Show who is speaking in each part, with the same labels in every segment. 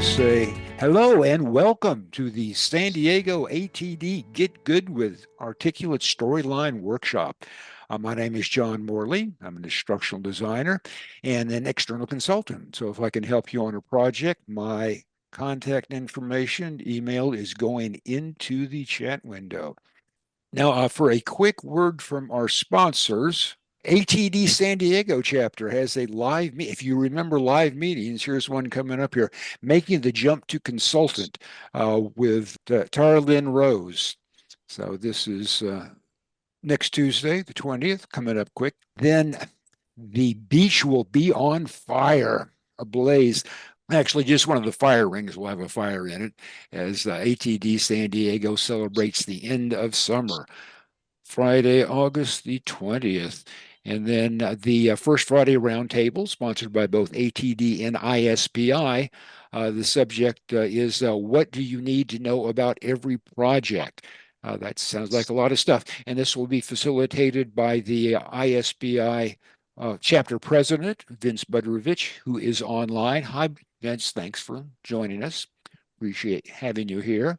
Speaker 1: to say hello and welcome to the San Diego ATD Get Good with Articulate Storyline Workshop. My name is John Morley. I'm an instructional designer and an external consultant. So if I can help you on a project, my contact information, email is going into the chat window. Now, for a quick word from our sponsors, ATD San Diego chapter has a live meet. If you remember live meetings, here's one coming up here, making the jump to consultant with Tara Lynn Rose. So this is next Tuesday, the 20th, coming up quick. Then the beach will be on fire, ablaze. Actually, just one of the fire rings will have a fire in it as ATD San Diego celebrates the end of summer. Friday, August the 20th. And then the First Friday Roundtable, sponsored by both ATD and ISPI. The subject is what do you need to know about every project? That sounds like a lot of stuff. And this will be facilitated by the ISPI chapter president, Vince Budrovich, who is online. Hi, Vince. Thanks for joining us. Appreciate having you here.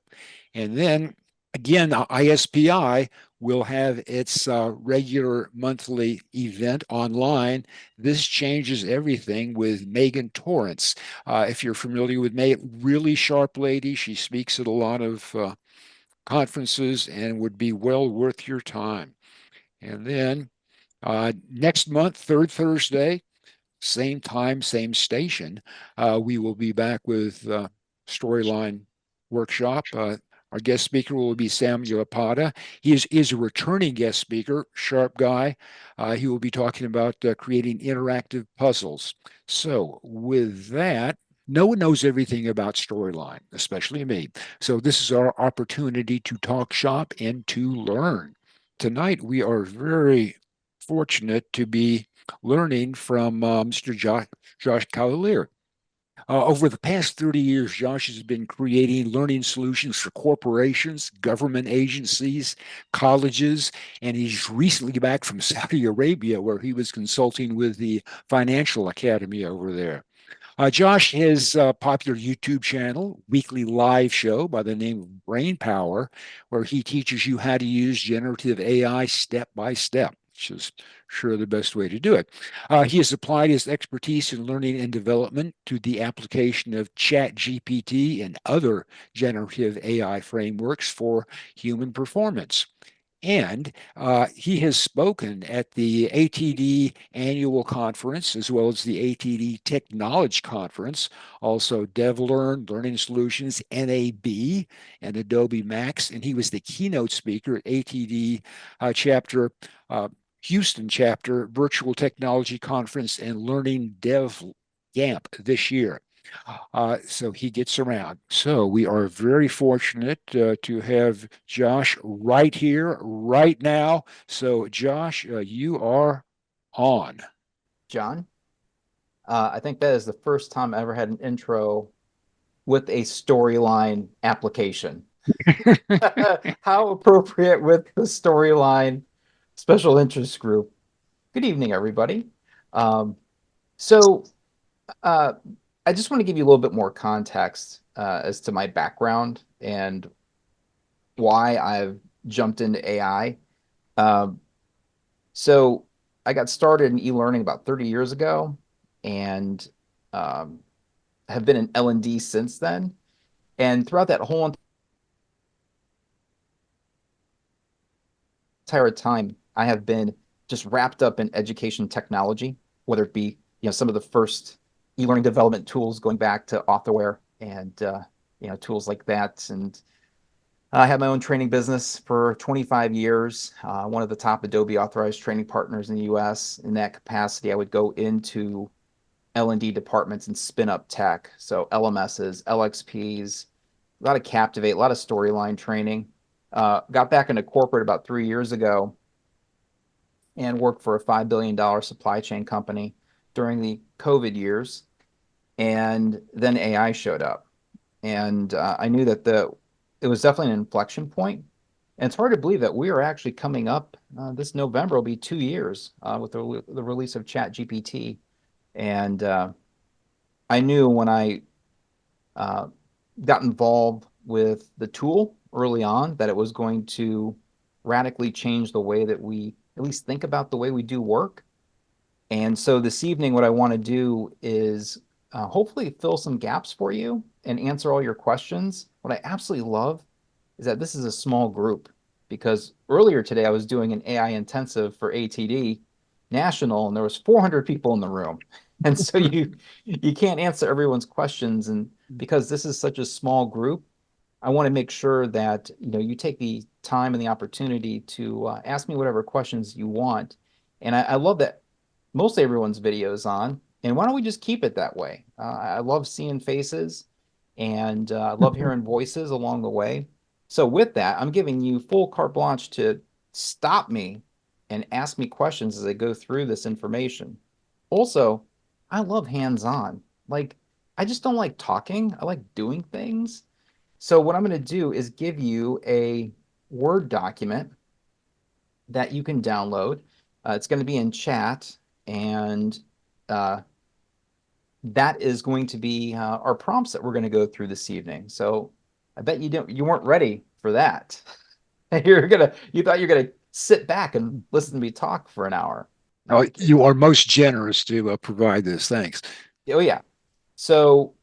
Speaker 1: And then again, ISPI will have its regular monthly event online. This changes everything with Megan Torrance. If you're familiar with Megan, really sharp lady. She speaks at a lot of conferences and would be well worth your time. And then next month, third Thursday, same time, same station, we will be back with Storyline Workshop. Our guest speaker will be Samuel Apata. He is a returning guest speaker, sharp guy. He will be talking about creating interactive puzzles. So with that, no one knows everything about Storyline, especially me. So this is our opportunity to talk shop and to learn. Tonight, we are very fortunate to be learning from Mr. Josh Cavalier. Over the past 30 years, Josh has been creating learning solutions for corporations, government agencies, colleges, and he's recently back from Saudi Arabia, where he was consulting with the Financial Academy over there. Josh has a popular YouTube channel, weekly live show by the name of Brain Power, where he teaches you how to use generative AI step by step, which is sure the best way to do it. He has applied his expertise in learning and development to the application of Chat GPT and other generative AI frameworks for human performance. And he has spoken at the ATD annual conference as well as the ATD Technology Conference, also DevLearn, Learning Solutions, NAB, and Adobe Max. And he was the keynote speaker at ATD chapter, Houston chapter, Virtual Technology Conference and Learning Dev Gamp this year. So he gets around. So we are very fortunate to have Josh right here, right now. So, Josh, you are on.
Speaker 2: John. I think that is the first time I ever had an intro with a storyline application. How appropriate with the storyline special interest group. Good evening, everybody. Um, so, uh, I just want to give you a little bit more context as to my background and why I've jumped into AI. Um, so, I got started in e-learning about 30 years ago, and um, have been in L&D since then. And throughout that whole entire time, I have been just wrapped up in education technology, whether it be some of the first e-learning development tools going back to authorware and tools like that. And I had my own training business for 25 years, one of the top Adobe authorized training partners in the US. In that capacity, I would go into L&D departments and spin up tech. So LMSs, LXPs, a lot of Captivate, a lot of storyline training. Got back into corporate about 3 years ago and worked for a $5 billion supply chain company during the COVID years. And then AI showed up. And I knew that it was definitely an inflection point. And it's hard to believe that we are actually coming up this November will be 2 years with the release of Chat GPT. And I knew when I Uh, got involved with the tool early on that it was going to radically change the way that we at least think about the way we do work. And so this evening, what I want to do is hopefully fill some gaps for you and answer all your questions. What I absolutely love is that this is a small group because earlier today I was doing an AI intensive for ATD National and there was 400 people in the room. And so you can't answer everyone's questions, and because this is such a small group, I want to make sure that you take the time and the opportunity to ask me whatever questions you want. And I love that mostly everyone's video is on. And why don't we just keep it that way? I love seeing faces and I love hearing voices along the way. So with that, I'm giving you full carte blanche to stop me and ask me questions as I go through this information. Also, I love hands-on. Like, I just don't like talking. I like doing things. So what I'm going to do is give you a Word document that you can download. It's going to be in chat, and uh, that is going to be our prompts that we're going to go through this evening. So I bet you weren't ready for that. You thought you're gonna sit back and listen to me talk for an hour. No,
Speaker 1: Oh,
Speaker 2: I'm kidding.
Speaker 1: you are most generous to provide this. Thanks.
Speaker 2: Oh yeah. So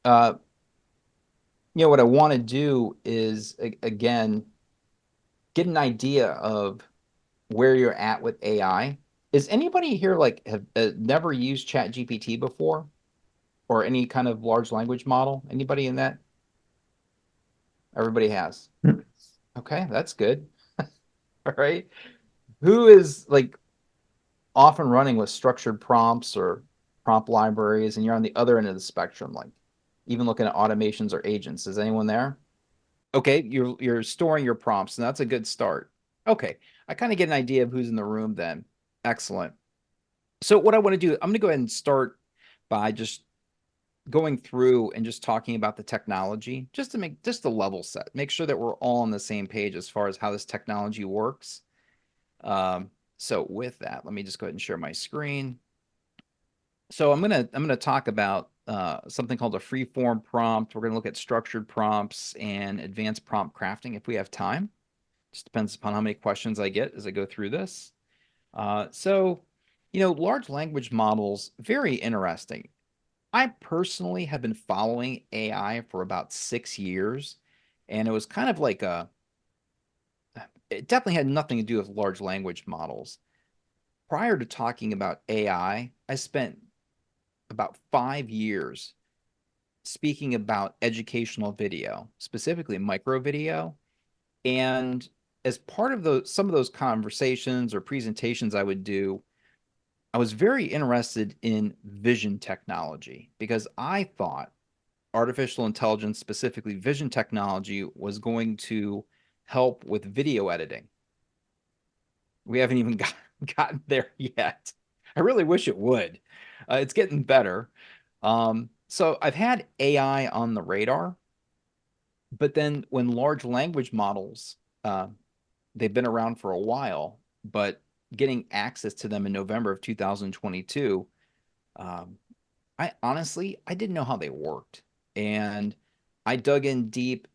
Speaker 2: uh, what I want to do is again get an idea of where you're at with AI. Is anybody here like have never used Chat GPT before or any kind of large language model? Anybody in that? Everybody has. Okay, that's good. All right. Who is like often running with structured prompts or prompt libraries, and you're on the other end of the spectrum, like even looking at automations or agents? Is anyone there? Okay, you're storing your prompts, and that's a good start. Okay, I kind of get an idea of who's in the room then. Excellent. So what I want to do, I'm going to go ahead and start by just going through and just talking about the technology, just to make just the level set, make sure that we're all on the same page as far as how this technology works. So with that, let me just go ahead and share my screen. So I'm gonna talk about something called a free form prompt. We're gonna look at structured prompts and advanced prompt crafting if we have time. Just depends upon how many questions I get as I go through this. So, large language models, very interesting. I personally have been following AI for about 6 years, and it was kind of like it definitely had nothing to do with large language models. Prior to talking about AI, I spent about 5 years speaking about educational video, specifically micro video. And as part of some of those conversations or presentations I would do, I was very interested in vision technology because I thought artificial intelligence, specifically vision technology, was going to help with video editing. We haven't even gotten there yet. I really wish it would. It's getting better. So I've had AI on the radar, but then when large language models, uh, they've been around for a while, but getting access to them in November of 2022, um, I didn't know how they worked. And I dug in deep,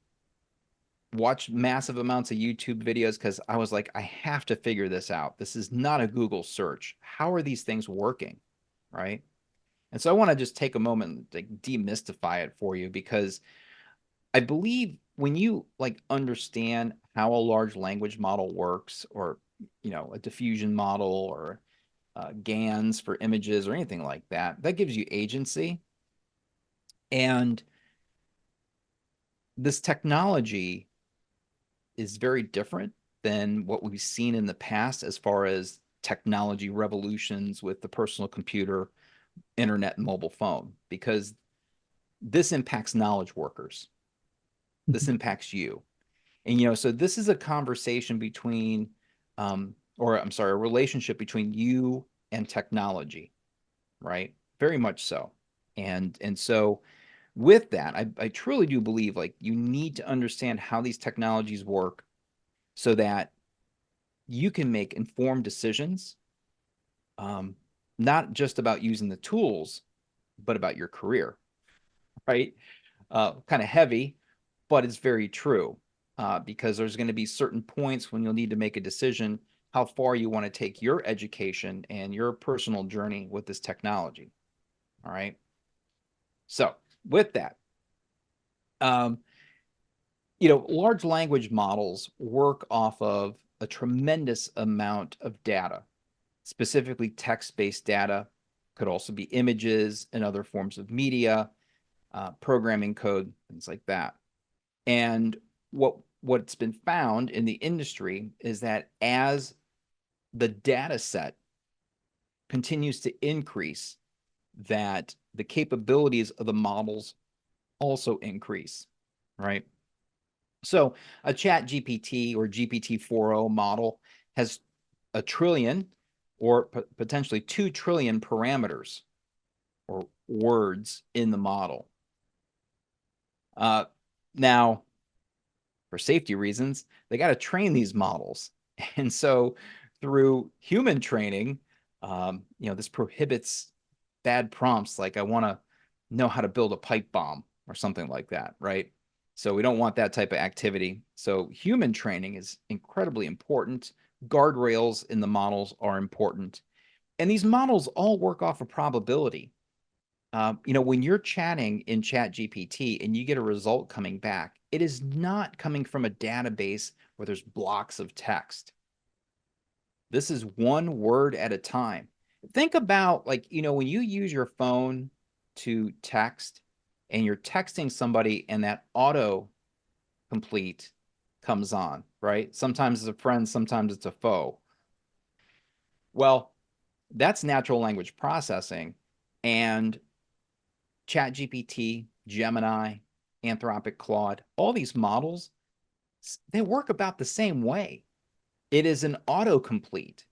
Speaker 2: watched massive amounts of YouTube videos because I was like, I have to figure this out. This is not a Google search. How are these things working? Right. And so I want to just take a moment to demystify it for you because I believe when you like understand how a large language model works, or a diffusion model, or GANs for images, or anything like that, that gives you agency. And this technology is very different than what we've seen in the past as far as technology revolutions with the personal computer, internet, and mobile phone, because this impacts knowledge workers. This impacts you. And, so this is a conversation between, or I'm sorry, a relationship between you and technology, right? Very much so. And so with that, I truly do believe like you need to understand how these technologies work so that you can make informed decisions, um, not just about using the tools, but about your career. right? Kind of heavy, but it's very true because there's going to be certain points when you'll need to make a decision how far you want to take your education and your personal journey with this technology. All right. So, with that, um, large language models work off of a tremendous amount of data, specifically text-based data, could also be images and other forms of media, programming code, things like that. And what's been found in the industry is that as the data set continues to increase, that the capabilities of the models also increase, right? So a chat GPT or GPT 4.0 model has a trillion or potentially 2 trillion parameters or words in the model. Now, for safety reasons, they got to train these models. And so through human training, this prohibits bad prompts like I want to know how to build a pipe bomb or something like that, right? So we don't want that type of activity. So human training is incredibly important. Guardrails in the models are important. And these models all work off of probability. When you're chatting in Chat GPT and you get a result coming back, it is not coming from a database where there's blocks of text. This is one word at a time. Think about when you use your phone to text and you're texting somebody and that auto complete comes on, right? Sometimes it's a friend, sometimes it's a foe. Well, that's natural language processing. And ChatGPT, Gemini, Anthropic Claude, all these models, they work about the same way. It is an autocomplete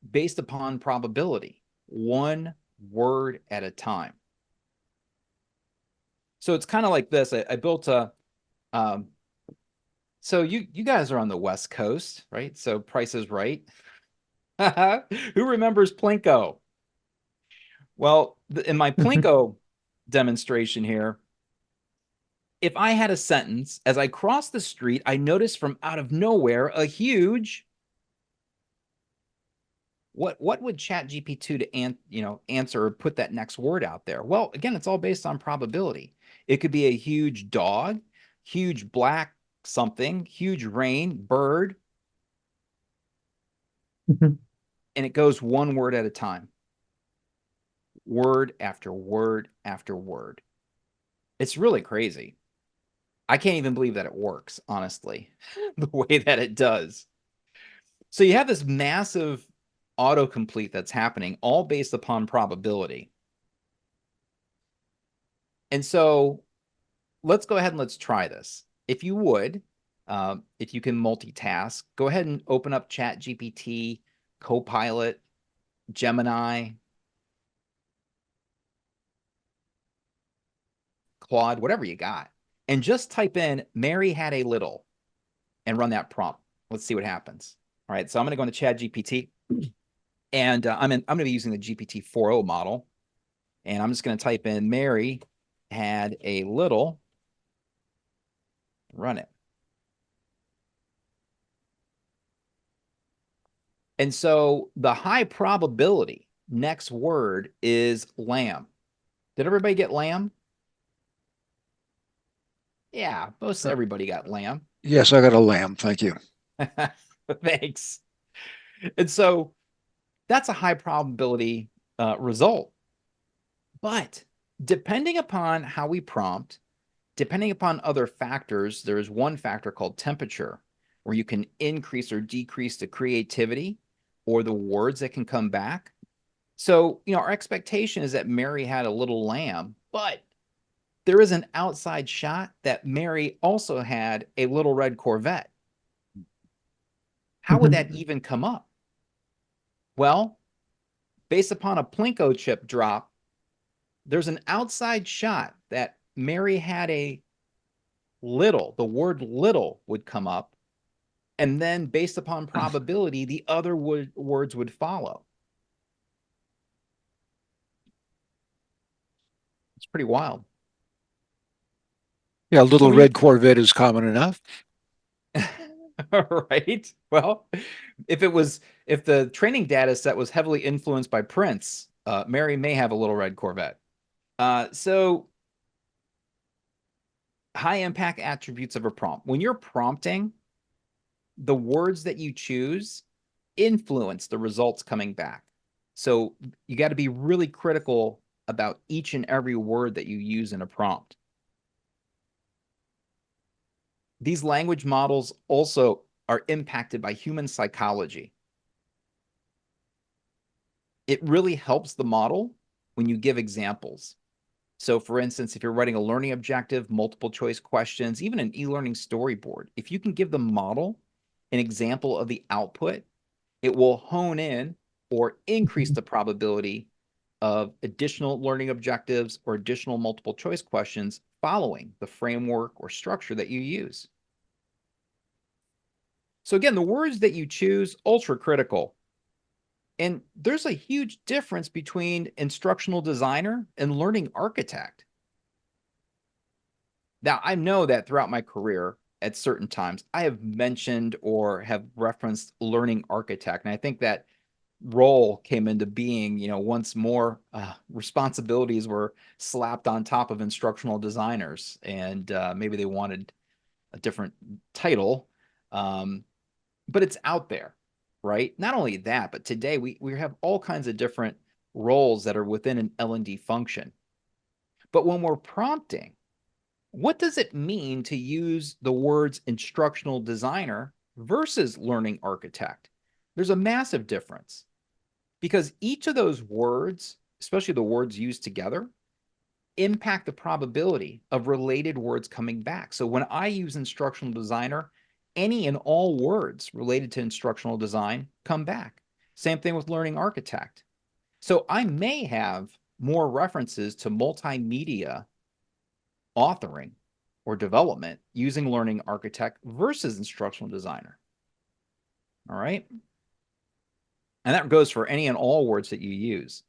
Speaker 2: based upon probability, one word at a time. So it's kind of like this. I built a, um, so you guys are on the West Coast, right? So Price is Right. Who remembers Plinko? Well, in my Plinko demonstration here, if I had a sentence, as I crossed the street, I noticed from out of nowhere a huge. What would Chat GPT to answer or put that next word out there? Well, again, it's all based on probability. It could be a huge dog, huge black something, huge rain, bird, and it goes one word at a time, word after word after word. It's really crazy. I can't even believe that it works, honestly, the way that it does. So you have this massive autocomplete that's happening, all based upon probability. And so let's go ahead and let's try this. If you would, if you can multitask, go ahead and open up Chat GPT, Copilot, Gemini, Claude, whatever you got, and just type in Mary had a little and run that prompt. Let's see what happens. All right, so I'm going to go into Chat GPT, and I'm going to be using the GPT 4.0 model, and I'm just going to type in Mary had a little, run it. And so the high probability next word is lamb. Did everybody get lamb? Yeah, most
Speaker 1: Uh,
Speaker 2: everybody got lamb.
Speaker 1: yes, I got a lamb. Thank you.
Speaker 2: Thanks. And so that's a high probability result. But depending upon how we prompt, depending upon other factors, there's one factor called temperature, where you can increase or decrease the creativity or the words that can come back. So, our expectation is that Mary had a little lamb, but there is an outside shot that Mary also had a little red Corvette. How would that even come up? Well, based upon a Plinko chip drop, there's an outside shot that Mary had a little, the word little would come up. And then based upon probability, the other words would follow. It's pretty wild.
Speaker 1: Yeah, a
Speaker 2: So
Speaker 1: little red Corvette is common enough.
Speaker 2: right? Well, if the training data set was heavily influenced by Prince, Mary may have a little red Corvette. So high impact attributes of a prompt. When you're prompting, the words that you choose influence the results coming back. So you got to be really critical about each and every word that you use in a prompt. These language models also are impacted by human psychology. It really helps the model when you give examples. So, for instance, if you're writing a learning objective, multiple choice questions, even an e learning storyboard, if you can give the model an example of the output, it will hone in or increase the probability of additional learning objectives or additional multiple choice questions following the framework or structure that you use. So, again, the words that you choose, ultra critical. And there's a huge difference between instructional designer and learning architect. Now, I know that throughout my career, at certain times, I have mentioned or have referenced learning architect. And I think that role came into being, once more responsibilities were slapped on top of instructional designers. And maybe they wanted a different title, but it's out there, right? Not only that, but today we have all kinds of different roles that are within an L&D function. But when we're prompting, what does it mean to use the words instructional designer versus learning architect? There's a massive difference because each of those words, especially the words used together, impact the probability of related words coming back. So when I use instructional designer, any and all words related to instructional design come back. Same thing with learning architect. So I may have more references to multimedia authoring or development using learning architect versus instructional designer. All right. And that goes for any and all words that you use.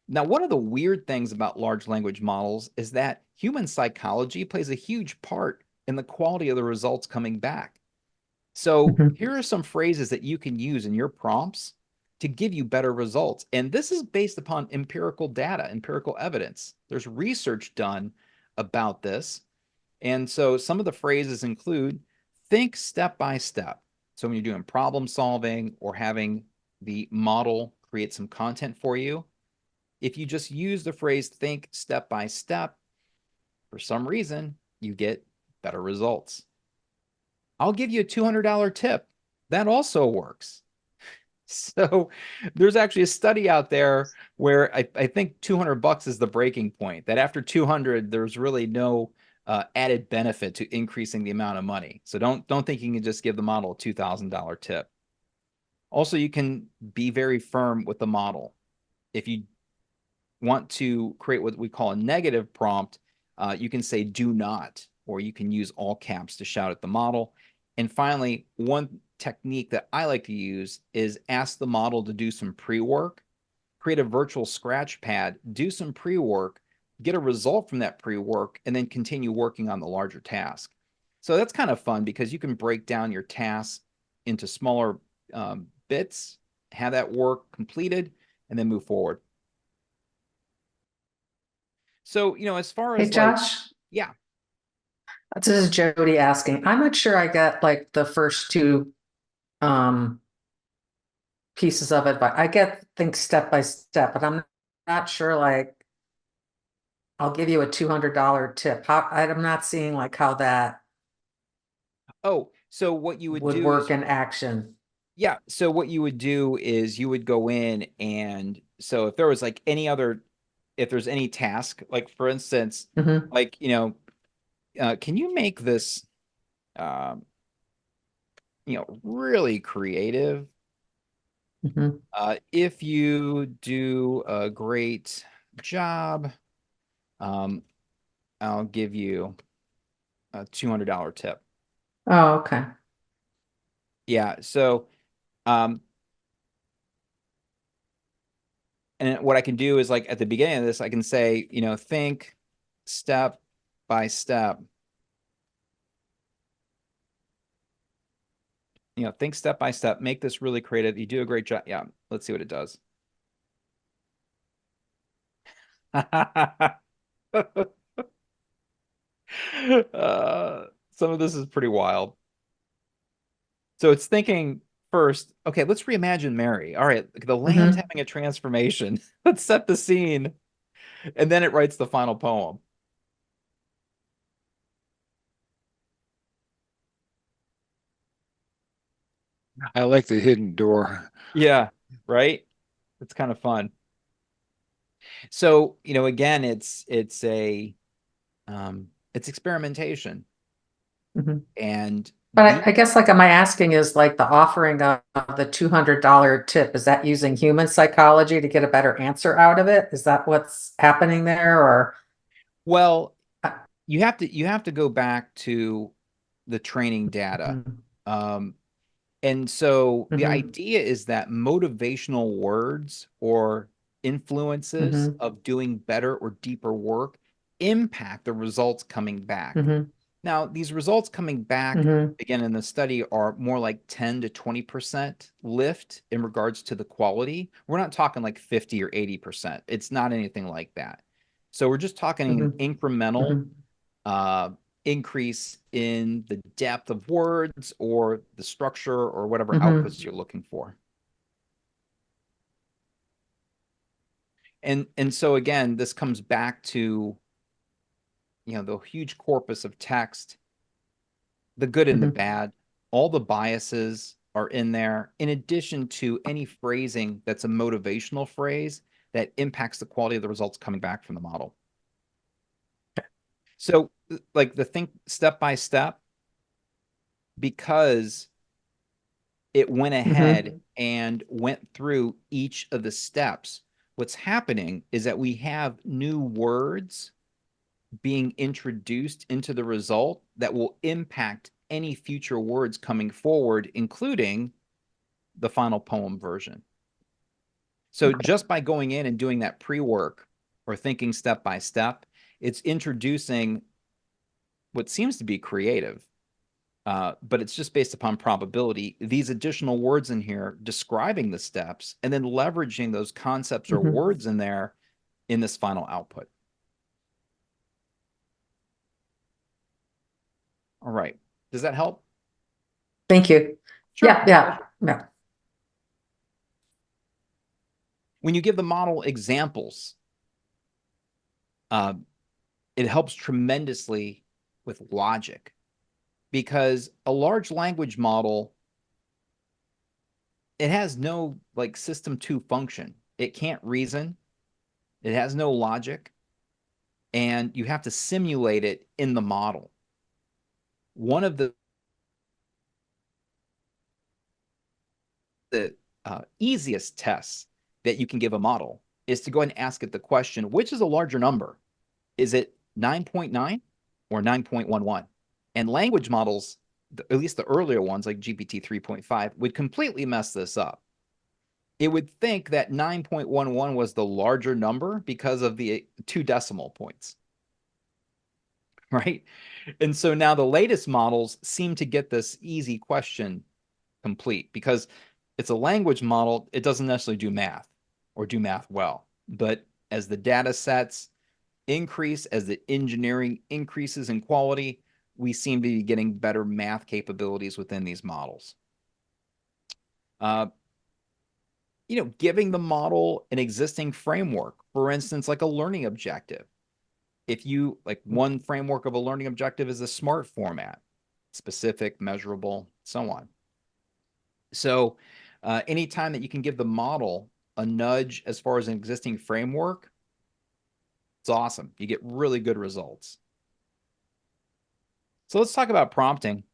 Speaker 2: Now, one of the weird things about large language models is that human psychology plays a huge part in the quality of the results coming back. So,
Speaker 3: Mhm.
Speaker 2: here are some phrases that you can use in your prompts to give you better results. And this is based upon empirical data, empirical evidence. There's research done about this. And so some of the phrases include think step by step. So when you're doing problem solving or having the model create some content for you, if you just use the phrase think step by step, for some reason, you get better results. I'll give you a $200 tip. That also works. So there's actually a study out there where I think 200 bucks is the breaking point, that after 200, there's really no added benefit to increasing the amount of money. So don't think you can just give the model a $2,000 tip. Also, you can be very firm with the model. If you want to create what we call a negative prompt, you can say do not, or you can use all caps to shout at the model. And finally, one technique that I like to use is ask the model to do some pre-work, create a virtual scratch pad, do some pre-work, get a result from that pre-work, and then continue working on the larger task. So that's kind of fun because you can break down your tasks into smaller bits, have that work completed, and then move forward. So, as far
Speaker 3: Hey,
Speaker 2: as like,
Speaker 3: Josh,
Speaker 2: yeah.
Speaker 3: this is Jody asking. I'm not sure I got like the first two um pieces of it, but I get things step by step, but I'm not sure like I'll give you a $200 tip. I'm not seeing like how that
Speaker 2: Oh, so what you would
Speaker 3: would
Speaker 2: do
Speaker 3: work
Speaker 2: is,
Speaker 3: in action.
Speaker 2: yeah. So what you would do is you would go in and so if there was like if there's any task, like for instance,
Speaker 3: Hmm.
Speaker 2: like, can you make this, um, really creative?
Speaker 3: Hmm.
Speaker 2: If you do a great job, um, I'll give you a $200 tip.
Speaker 3: Oh, okay.
Speaker 2: Yeah. So, um, and what I can do is like at the beginning of this, I can say, think step by step think step by step, make this really creative. You do a great job. Yeah, let's see what it does. Some of this is pretty wild. So it's thinking first, okay, let's reimagine Mary. All right, the land's
Speaker 3: Mm-hmm.
Speaker 2: having a transformation. Let's set the scene. And then it writes the final poem.
Speaker 1: I like the hidden door.
Speaker 2: Yeah, right? It's kind of fun. So, again, it's experimentation.
Speaker 3: Mm-hmm.
Speaker 2: And
Speaker 3: But
Speaker 2: the
Speaker 3: I guess like, am I asking is like the offering of the $200 tip, is that using human psychology to get a better answer out of it? Is that what's happening there or?
Speaker 2: well,
Speaker 3: uh,
Speaker 2: you have to go back to the training data.
Speaker 3: mhm,
Speaker 2: Um, and so the
Speaker 3: mhm,
Speaker 2: idea is that motivational words or influences
Speaker 3: mhm,
Speaker 2: of doing better or deeper work impact the results coming back.
Speaker 3: mhm,
Speaker 2: Now, these results coming back,
Speaker 3: mhm,
Speaker 2: again, in the study are more like 10 to 20% lift in regards to the quality. We're not talking like 50 or 80%. It's not anything like that. So we're just talking an
Speaker 3: mhm,
Speaker 2: incremental
Speaker 3: mhm,
Speaker 2: uh, increase in the depth of words or the structure or whatever
Speaker 3: mhm,
Speaker 2: outputs you're looking for. And so again, this comes back to the huge corpus of text, the good and the
Speaker 3: mhm.
Speaker 2: bad, all the biases are in there, in addition to any phrasing that's a motivational phrase that impacts the quality of the results coming back from the model. So, like the think step by step, because it went ahead
Speaker 3: Mhm.
Speaker 2: and went through each of the steps, what's happening is that we have new words being introduced into the result that will impact any future words coming forward, including the final poem version. So
Speaker 3: Okay.
Speaker 2: just by going in and doing that pre-work or thinking step by step, it's introducing what seems to be creative, but it's just based upon probability. These additional words in here describing the steps and then leveraging those concepts or
Speaker 3: Mhm.
Speaker 2: words in there in this final output. All right. Does that help?
Speaker 3: Thank you.
Speaker 2: Sure.
Speaker 3: Yeah,
Speaker 2: My
Speaker 3: yeah,
Speaker 2: pleasure.
Speaker 3: yeah.
Speaker 2: When you give the model examples, uh, it helps tremendously with logic because a large language model, it has no like system 2 function. It can't reason, it has no logic, and you have to simulate it in the model. One of the easiest tests that you can give a model is to go ahead and ask it the question, which is a larger number? Is it 9.9 or 9.11? And language models, at least the earlier ones like GPT 3.5, would completely mess this up. It would think that 9.11 was the larger number because of the 2 decimal points, right? And so now the latest models seem to get this easy question complete because it's a language model. It doesn't necessarily do math or do math well. But as the data sets increase, as the engineering increases in quality, we seem to be getting better math capabilities within these models. Uh, Giving the model an existing framework, for instance, like a learning objective. If you like one framework of a learning objective is a SMART format, specific, measurable, so on. So anytime that you can give the model a nudge as far as an existing framework, it's awesome. You get really good results. So let's talk about prompting.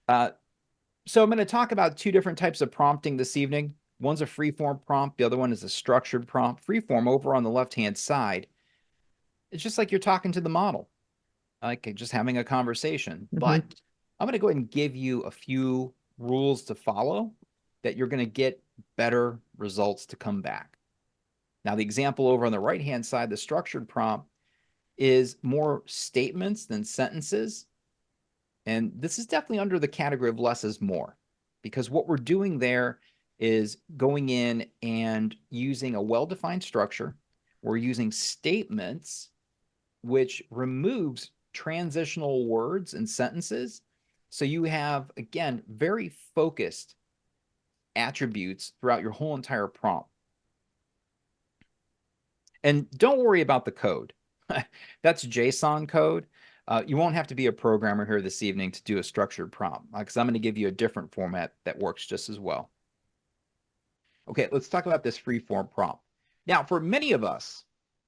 Speaker 2: Uh, so I'm going to talk about 2 different types of prompting this evening. One's a free-form prompt. The other one is a structured prompt. Free-form over on the left-hand side. It's just like you're talking to the model, like just having a conversation. But
Speaker 3: Mhm.
Speaker 2: I'm going to go ahead and give you a few rules to follow that you're going to get better results to come back. Now, the example over on the right-hand side, the structured prompt, is more statements than sentences. And this is definitely under the category of less is more. because what we're doing there is going in and using a well-defined structure. We're using statements, which removes transitional words and sentences. So you have, again, very focused attributes throughout your whole entire prompt. And don't worry about the code. That's JSON code. You won't have to be a programmer here this evening to do a structured prompt, because I'm going to give you a different format that works just as well. Okay, let's talk about this free-form prompt. Now, for many of us,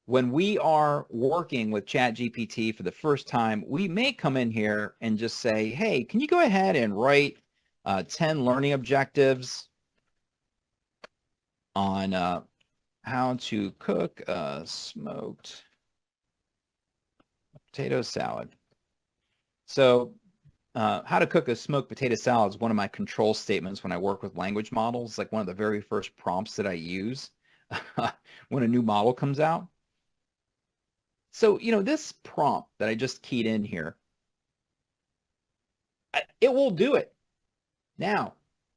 Speaker 2: when we are working with ChatGPT for the first time, we may come in here and just say, hey, can you go ahead and write 10 learning objectives on how to cook a smoked potato salad. So how to cook a smoked potato salad is one of my control statements when I work with language models, like one of the very first prompts that I use when a new model comes out. So, this prompt that I just keyed in here, it will do it. Now,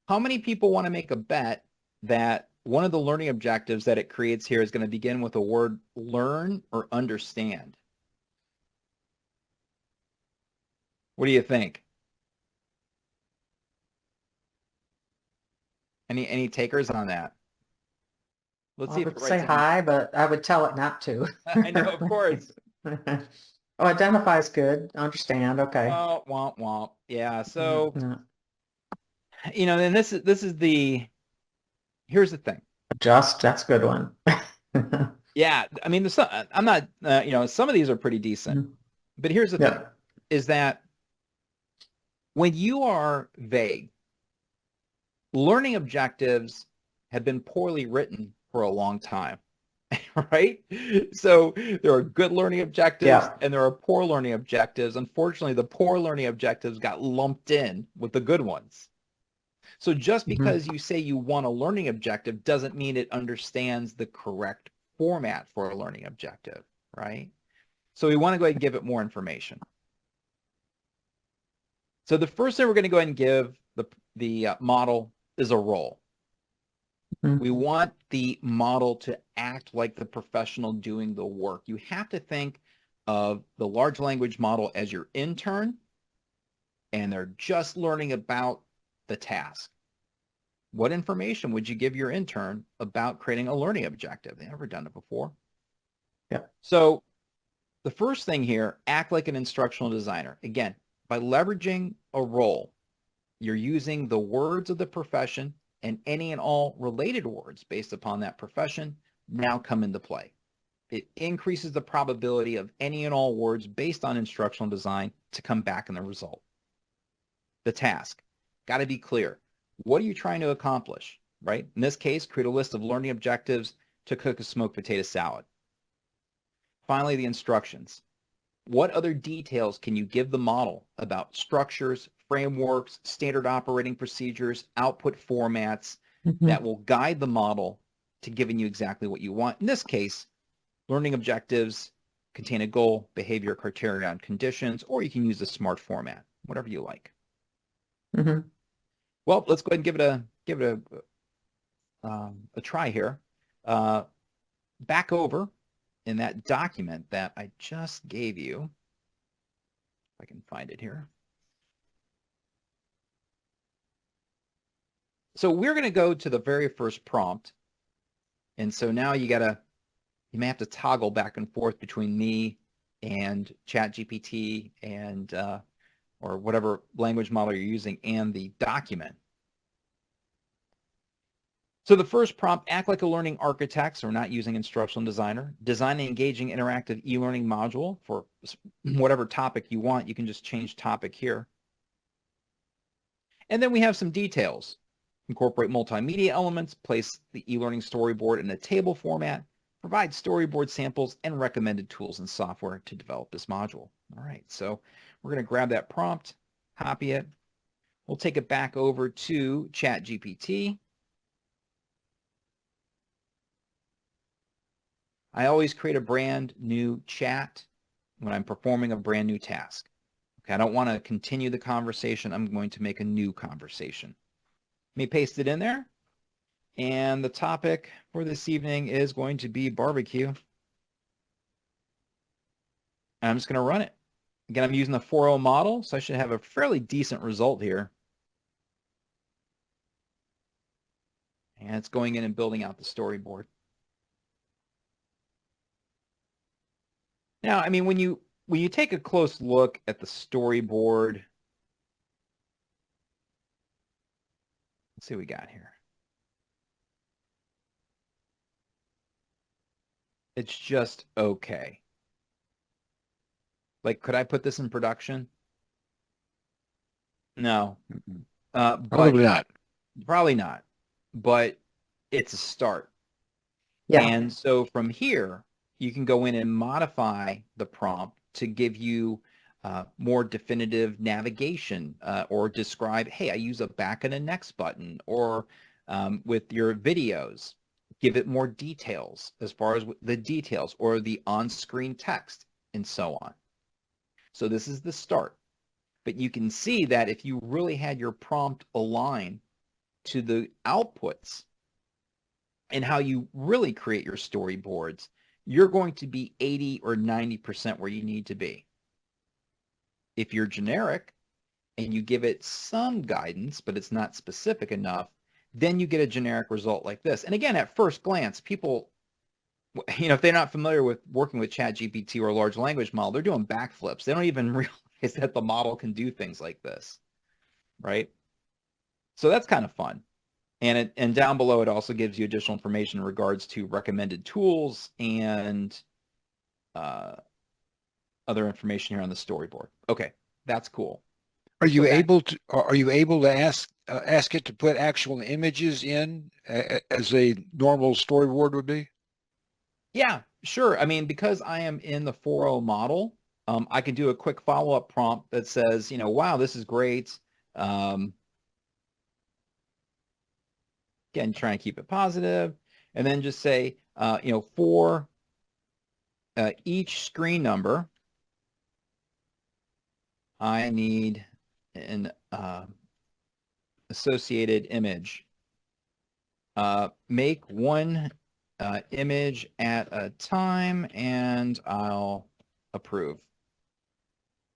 Speaker 2: how many people want to make a bet that one of the learning objectives that it creates here is going to begin with the word learn or understand? What do you think? Any takers on that? Let's see
Speaker 3: I
Speaker 2: if it
Speaker 3: would say
Speaker 2: writes
Speaker 3: hi, but I would tell it not to.
Speaker 2: I know, of course.
Speaker 3: Oh, identify's good. Understand. Okay.
Speaker 2: Oh, womp womp. Yeah. So,
Speaker 3: Yeah.
Speaker 2: and this is here's the thing.
Speaker 3: Adjust. That's a good one.
Speaker 2: Yeah. I mean, I'm not, some of these are pretty decent, but here's the thing
Speaker 3: Yeah.
Speaker 2: is that when you are vague, learning objectives have been poorly written for a long time, right? So there are good learning objectives
Speaker 3: Yeah.
Speaker 2: and there are poor learning objectives. Unfortunately, the poor learning objectives got lumped in with the good ones. So just because you say you want a learning objective doesn't mean it understands the correct format for a learning objective, right? So we want to go ahead and give it more information. So the first thing we're going to go ahead and give the model is a role. We want the model to act like the professional doing the work. You have to think of the large language model as your intern, and they're just learning about the task. What information would you give your intern about creating a learning objective? They've never done it before.
Speaker 3: Yeah.
Speaker 2: So the first thing here, act like an instructional designer. Again, by leveraging a role, you're using the words of the profession, and any and all related words based upon that profession now come into play. It increases the probability of any and all words based on instructional design to come back in the result. The task, got to be clear. What are you trying to accomplish, right? In this case, create a list of learning objectives to cook a smoked potato salad. Finally, the instructions. What other details can you give the model about structures, frameworks, standard operating procedures, output formats that will guide the model to giving you exactly what you want? In this case, learning objectives contain a goal, behavior, criteria, and conditions, or you can use the SMART format, whatever you like. Well, let's go ahead and give it a try here. Back over in that document that I just gave you. If I can find it here. So we're going to go to the very first prompt. And so now you may have to toggle back and forth between me and ChatGPT and or whatever language model you're using and the document. So the first prompt, act like a learning architect, so we're not using instructional designer. Design an engaging interactive e-learning module for whatever topic you want. You can just change topic here. And then we have some details. Incorporate multimedia elements, place the e-learning storyboard in a table format, provide storyboard samples and recommended tools and software to develop this module. All right, so we're going to grab that prompt, copy it. We'll take it back over to ChatGPT. I always create a brand new chat when I'm performing a brand new task. Okay, I don't want to continue the conversation. I'm going to make a new conversation. me paste it in there. And the topic for this evening is going to be barbecue. And I'm just going to run it. Again, I'm using the 4.0 model, so I should have a fairly decent result here. And it's going in and building out the storyboard. Now, I mean, when you take a close look at the storyboard, let's see what we got here. It's just okay. Like, could I put this in production? No. But
Speaker 1: Probably not.
Speaker 2: Probably not. But it's a start.
Speaker 3: Yeah.
Speaker 2: And so from here, you can go in and modify the prompt to give you more definitive navigation or describe, hey, I use a back and a next button, or with your videos, give it more details as far as the details or the on-screen text and so on. So this is the start. But you can see that if you really had your prompt align to the outputs and how you really create your storyboards, you're going to be 80 or 90% where you need to be. If you're generic and you give it some guidance, but it's not specific enough, then you get a generic result like this. And again, at first glance, people, if they're not familiar with working with ChatGPT or a large language model, they're doing backflips. They don't even realize that the model can do things like this, right? So that's kind of fun. And down below, it also gives you additional information in regards to recommended tools and other information here on the storyboard. Okay, that's cool.
Speaker 1: Are you able to ask it to put actual images in as a normal storyboard would be?
Speaker 2: Yeah, sure. I mean, because I am in the 4.0 model, I can do a quick follow-up prompt that says, wow, this is great. Again, try and keep it positive, and then just say, for each screen number, I need an associated image. Make one image at a time, and I'll approve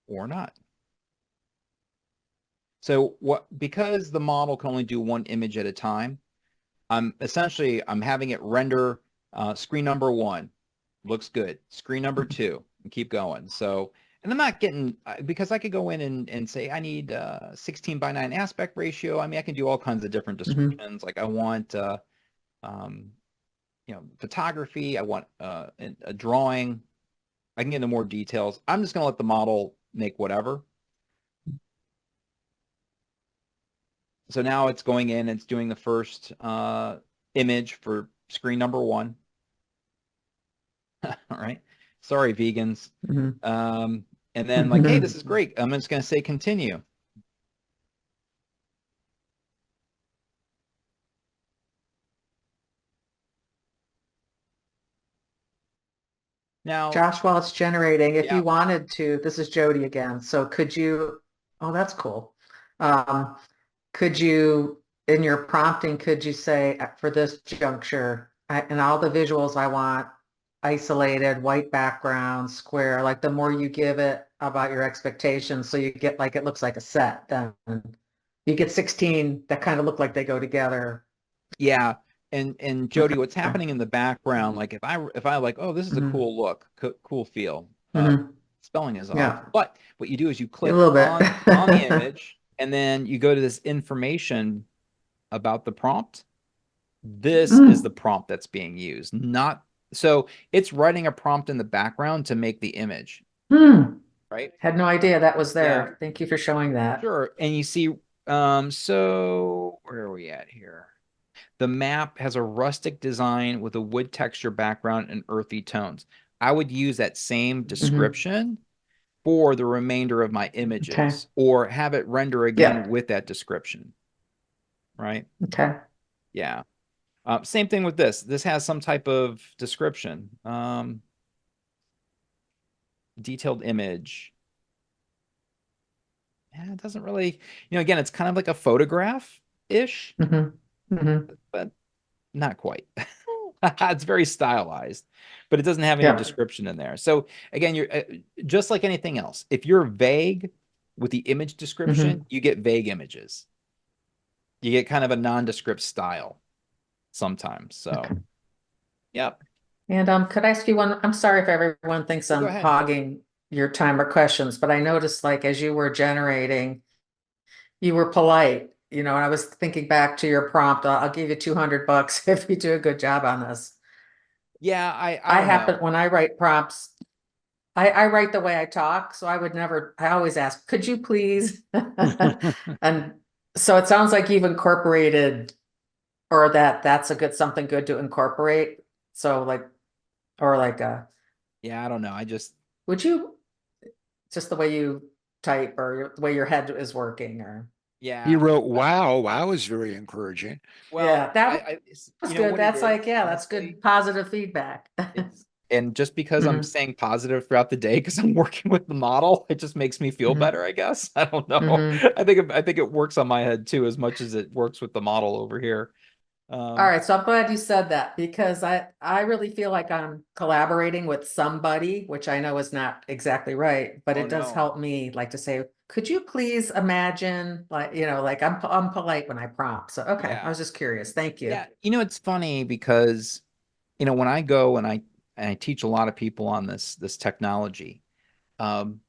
Speaker 2: or not. So because the model can only do one image at a time, I'm having it render screen number 1. Looks good. Screen number 2, and keep going. So, and I'm not getting, because I could go in and say, I need 16:9 aspect ratio. I mean, I can do all kinds of different descriptions. Like I want, photography. I want a drawing. I can get into more details. I'm just going to let the model make whatever. So now it's going in, it's doing the first image for screen number 1. All right. Sorry, vegans. And then like, hey, this is great. I'm just going to say continue. Now,
Speaker 3: Josh, while it's generating, if you wanted to, this is Jody again. So could you, oh, that's cool. Could you, in your prompting, could you say for this juncture, and all the visuals I want isolated, white background, square, like the more you give it about your expectations, so you get like, it looks like a set, then you get 16 that kind of look like they go together.
Speaker 2: Yeah. And Jody, what's happening in the background, like if I like, oh, this is a cool look, cool feel, spelling is off.
Speaker 3: Yeah.
Speaker 2: But what you do is you click
Speaker 3: a little bit.
Speaker 2: on the image, and then you go to this information about the prompt. This is the prompt that's being used. So it's writing a prompt in the background to make the image. Right?
Speaker 3: Had no idea that was there. Yeah. Thank you for showing that.
Speaker 2: Sure. And you see, so where are we at here? The map has a rustic design with a wood texture background and earthy tones. I would use that same description for the remainder of my images, or have it render again with that description. Right?
Speaker 3: Okay.
Speaker 2: Yeah. Same thing with this. This has some type of description. Detailed image. Yeah, it doesn't really, again, it's kind of like a photograph. ish,
Speaker 3: Hmm. Hmm.
Speaker 2: but not quite. It's very stylized, but it doesn't have any
Speaker 3: Yeah.
Speaker 2: description in there. So again, you're just like anything else. If you're vague with the image description,
Speaker 3: Hmm.
Speaker 2: you get vague images. You get kind of a nondescript style sometimes. So,
Speaker 3: Okay.
Speaker 2: yep.
Speaker 3: And could I ask you one? I'm sorry if everyone thinks
Speaker 2: Go
Speaker 3: I'm
Speaker 2: ahead.
Speaker 3: hogging your time or questions, but I noticed like as you were generating, you were polite, and I was thinking back to your prompt. I'll give you $200 if you do a good job on this.
Speaker 2: Yeah, I
Speaker 3: I
Speaker 2: don't
Speaker 3: happen
Speaker 2: know.
Speaker 3: when I write prompts, I write the way I talk, so I always ask, could you please? And so it sounds like you've incorporated, or that's a good, something good to incorporate. So like, or like,
Speaker 2: Yeah, I don't know. I just
Speaker 3: would you, just the way you type or the way your head is working or,
Speaker 1: He
Speaker 2: yeah.
Speaker 1: wrote, wow, wow is very encouraging.
Speaker 2: Well,
Speaker 3: yeah, that
Speaker 2: you
Speaker 3: was
Speaker 2: know
Speaker 3: good.
Speaker 2: what it
Speaker 3: That's like,
Speaker 2: is,
Speaker 3: yeah, that's
Speaker 2: honestly.
Speaker 3: good positive feedback.
Speaker 2: It's and just because I'm
Speaker 3: Hmm.
Speaker 2: staying positive throughout the day because I'm working with the model, it just makes me feel
Speaker 3: Hmm.
Speaker 2: better, I guess. I don't know.
Speaker 3: Hmm.
Speaker 2: I think it works on my head too as much as it works with the model over here.
Speaker 3: All
Speaker 2: Um,
Speaker 3: right, so I'm glad you said that because I really feel like I'm collaborating with somebody, which I know is not exactly right, but
Speaker 2: oh
Speaker 3: it does
Speaker 2: no.
Speaker 3: help me like to say, could you please imagine like, like I'm polite when I prompt. So okay, I
Speaker 2: Yeah.
Speaker 3: was just curious. Thank you.
Speaker 2: Yeah. You know, it's funny because, when I go and I teach a lot of people on this technology, um,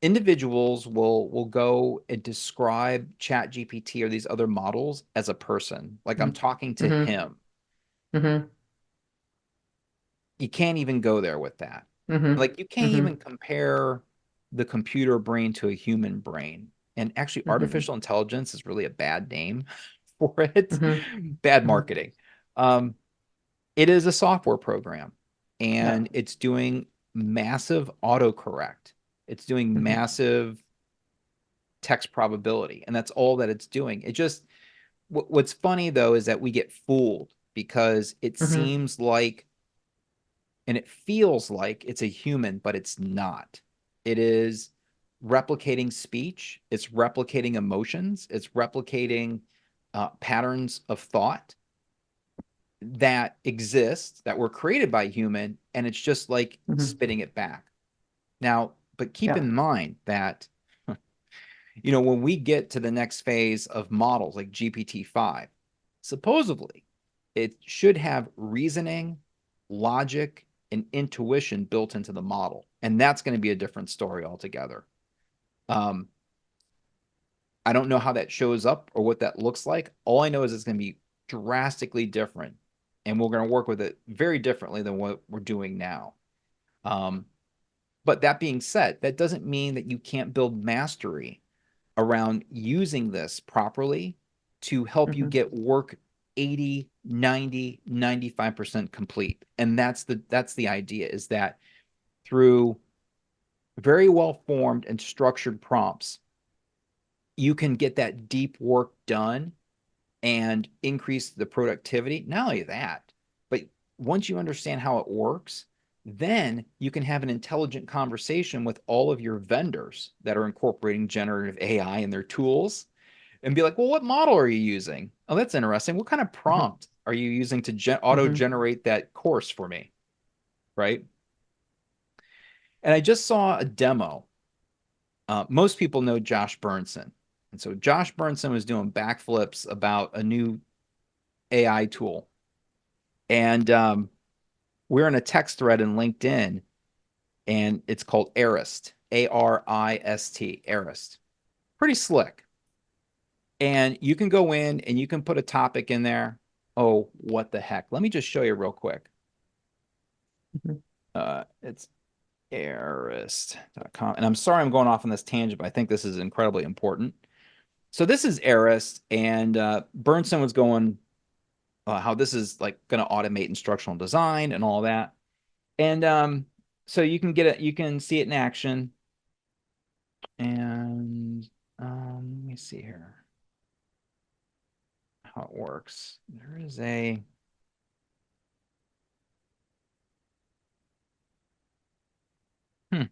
Speaker 2: individuals will go and describe Chat GPT or these other models as a person. Like I'm talking to
Speaker 3: Mm-hmm.
Speaker 2: him.
Speaker 3: Mm-hmm.
Speaker 2: You can't even go there with that.
Speaker 3: Mm-hmm.
Speaker 2: Like you can't
Speaker 3: Mm-hmm.
Speaker 2: even compare the computer brain to a human brain. And actually,
Speaker 3: Mm-hmm.
Speaker 2: artificial intelligence is really a bad name for it.
Speaker 3: Mm-hmm.
Speaker 2: Bad
Speaker 3: Mm-hmm.
Speaker 2: marketing. Um, it is a software program
Speaker 3: Yeah.
Speaker 2: and it's doing massive autocorrect. It's doing
Speaker 3: Mm-hmm.
Speaker 2: massive text probability, and that's all that it's doing. It just what's funny though is that we get fooled because it
Speaker 3: Mm-hmm.
Speaker 2: seems like and it feels like it's a human, but it's not. It is replicating speech, it's replicating emotions, it's replicating patterns of thought that exist that were created by human, and it's just like
Speaker 3: Mm-hmm.
Speaker 2: spitting it back. Now, but keep
Speaker 3: Yeah.
Speaker 2: in mind that when we get to the next phase of models like GPT-5, supposedly it should have reasoning, logic, and intuition built into the model. And that's going to be a different story altogether. Um, I don't know how that shows up or what that looks like. All I know is it's going to be drastically different. And we're going to work with it very differently than what we're doing now. Um, but that being said, that doesn't mean that you can't build mastery around using this properly to help you
Speaker 3: Mm-hmm.
Speaker 2: get work 80, 90, 95% complete. And that's the idea is that through very well formed and structured prompts, you can get that deep work done and increase the productivity. Not only that, but once you understand how it works, then you can have an intelligent conversation with all of your vendors that are incorporating generative AI in their tools and be like, well, what model are you using? Oh, that's interesting. What kind of
Speaker 3: Mm-hmm.
Speaker 2: prompt are you using to auto
Speaker 3: Mm-hmm.
Speaker 2: generate that course for me? Right. And I just saw a demo. Most people know Josh Burnson. And so Josh Burnson was doing backflips about a new AI tool. And we're in a text thread in LinkedIn, and it's called Arist, Arist, Arist. Pretty slick. And you can go in and you can put a topic in there. Oh, what the heck? Let me just show you real quick. It's arist.com. And I'm sorry I'm going off on this tangent, but I think this is incredibly important. So this is Arist, and Burnson was going how this is like going to automate instructional design and all that. And so you can get it, you can see it in action. And let me see here how it works. There is a hmm,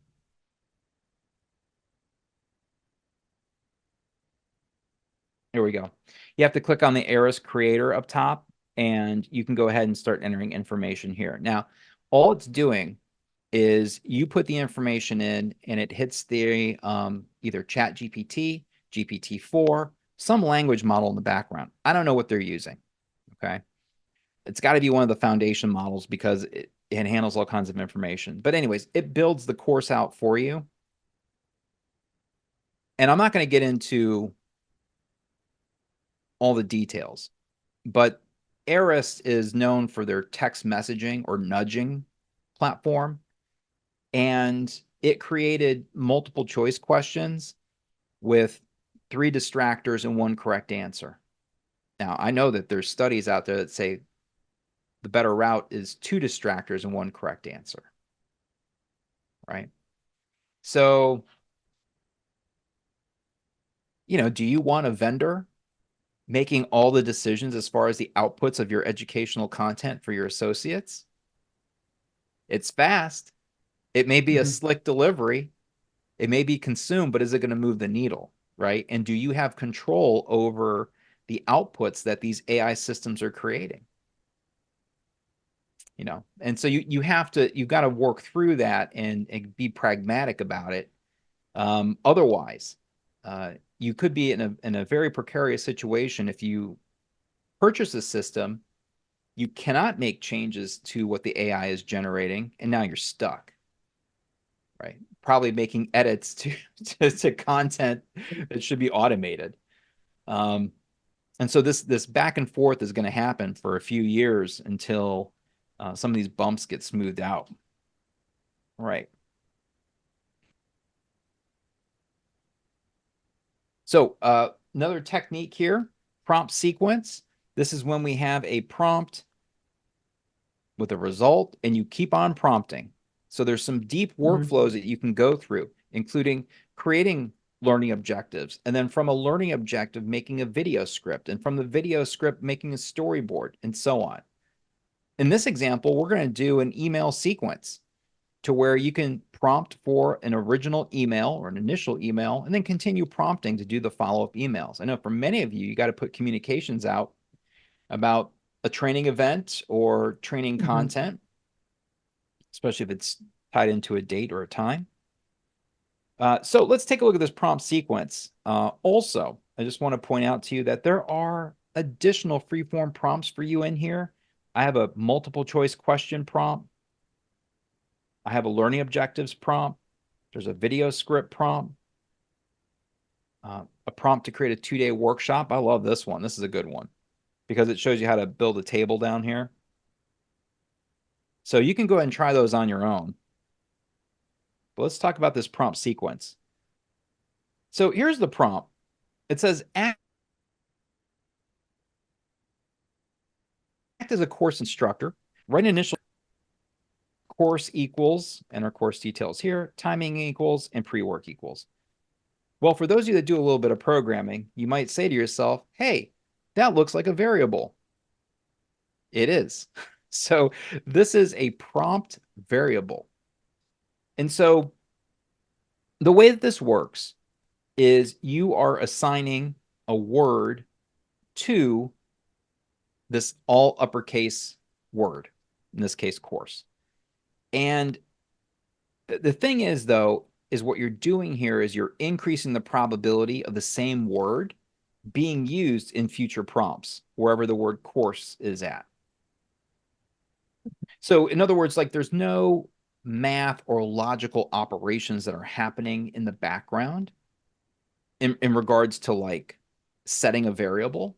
Speaker 2: Here we go. You have to click on the Eris creator up top, and you can go ahead and start entering information here. Now, all it's doing is you put the information in and it hits the either Chat GPT, GPT-4, some language model in the background. I don't know what they're using. Okay. It's got to be one of the foundation models because it handles all kinds of information. But anyways, it builds the course out for you. And I'm not going to get into all the details, but Eris is known for their text messaging or nudging platform. And it created multiple choice questions with 3 distractors and 1 correct answer. Now, I know that there's studies out there that say the better route is 2 distractors and 1 correct answer, right? So, do you want a vendor making all the decisions as far as the outputs of your educational content for your associates? It's fast. It may be a slick delivery. It may be consumed, but is it going to move the needle, right? And do you have control over the outputs that these AI systems are creating? And so you've got to work through that and be pragmatic about it. Otherwise, you could be in a very precarious situation if you purchase a system, you cannot make changes to what the AI is generating, and now you're stuck, right? Probably making edits to content that should be automated. And so this back and forth is going to happen for a few years until some of these bumps get smoothed out. Right. So another technique here, prompt sequence. This is when we have a prompt with a result and you keep on prompting. So there's some deep workflows that you can go through, including creating learning objectives, and then from a learning objective, making a video script, and from the video script, making a storyboard, and so on. In this example, we're going to do an email sequence to where you can prompt for an original email or an initial email, and then continue prompting to do the follow-up emails. I know for many of you, you got to put communications out about a training event or training content, especially if it's tied into a date or a time. So let's take a look at this prompt sequence. Also, I just want to point out to you that there are additional freeform prompts for you in here. I have a multiple choice question prompt. I have a learning objectives prompt. There's a video script prompt. A prompt to create a 2-day workshop. I love this one. This is a good one because it shows you how to build a table down here. So you can go ahead and try those on your own. But let's talk about this prompt sequence. So here's the prompt. It says, act as a course instructor, write an initial course equals, enter course details here, timing equals, and pre-work equals. Well, for those of you that do a little bit of programming, you might say to yourself, hey, that looks like a variable. It is. So this is a prompt variable. And so the way that this works is you are assigning a word to this all uppercase word, in this case, course. And the thing is, though, is what you're doing here is you're increasing the probability of the same word being used in future prompts, wherever the word course is at. So in other words, like there's no math or logical operations that are happening in the background in regards to like setting a variable.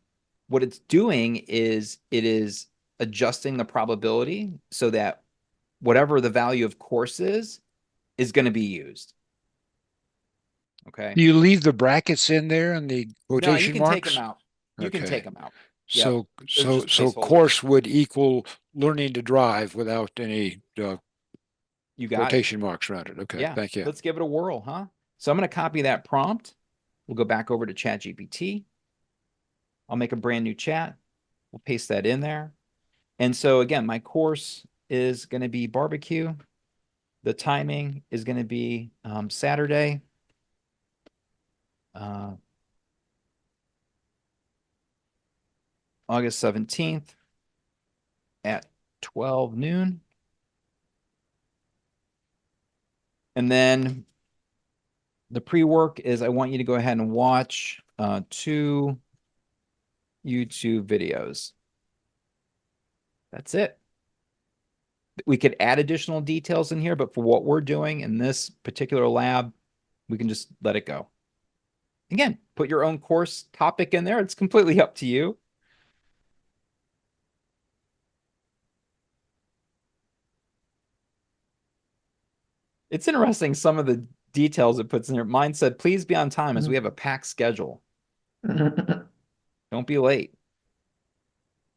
Speaker 2: What it's doing is it is adjusting the probability so that whatever the value of course is going to be used. Okay.
Speaker 1: Do you leave the brackets in there and the
Speaker 2: No, you
Speaker 1: quotation
Speaker 2: can take them
Speaker 1: marks?
Speaker 2: out. You can
Speaker 1: Okay.
Speaker 2: take them out. Yep.
Speaker 1: So
Speaker 2: Those are
Speaker 1: so
Speaker 2: just
Speaker 1: so
Speaker 2: placeholders.
Speaker 1: course would equal learning to drive without any
Speaker 2: You got it.
Speaker 1: quotation marks around it. Okay,
Speaker 2: Yeah.
Speaker 1: thank you.
Speaker 2: Let's give it a whirl, huh? So I'm going to copy that prompt. We'll go back over to ChatGPT. I'll make a brand new chat. We'll paste that in there. And so again, my course is going to be barbecue. The timing is going to be Saturday. August 17th at 12 noon. And then the pre-work is I want you to go ahead and watch 2 YouTube videos. That's it. We could add additional details in here, but for what we're doing in this particular lab, we can just let it go. Again, put your own course topic in there. It's completely up to you. It's interesting, some of the details it puts in there. Mine said, please be on time as we have a packed schedule. Don't be late.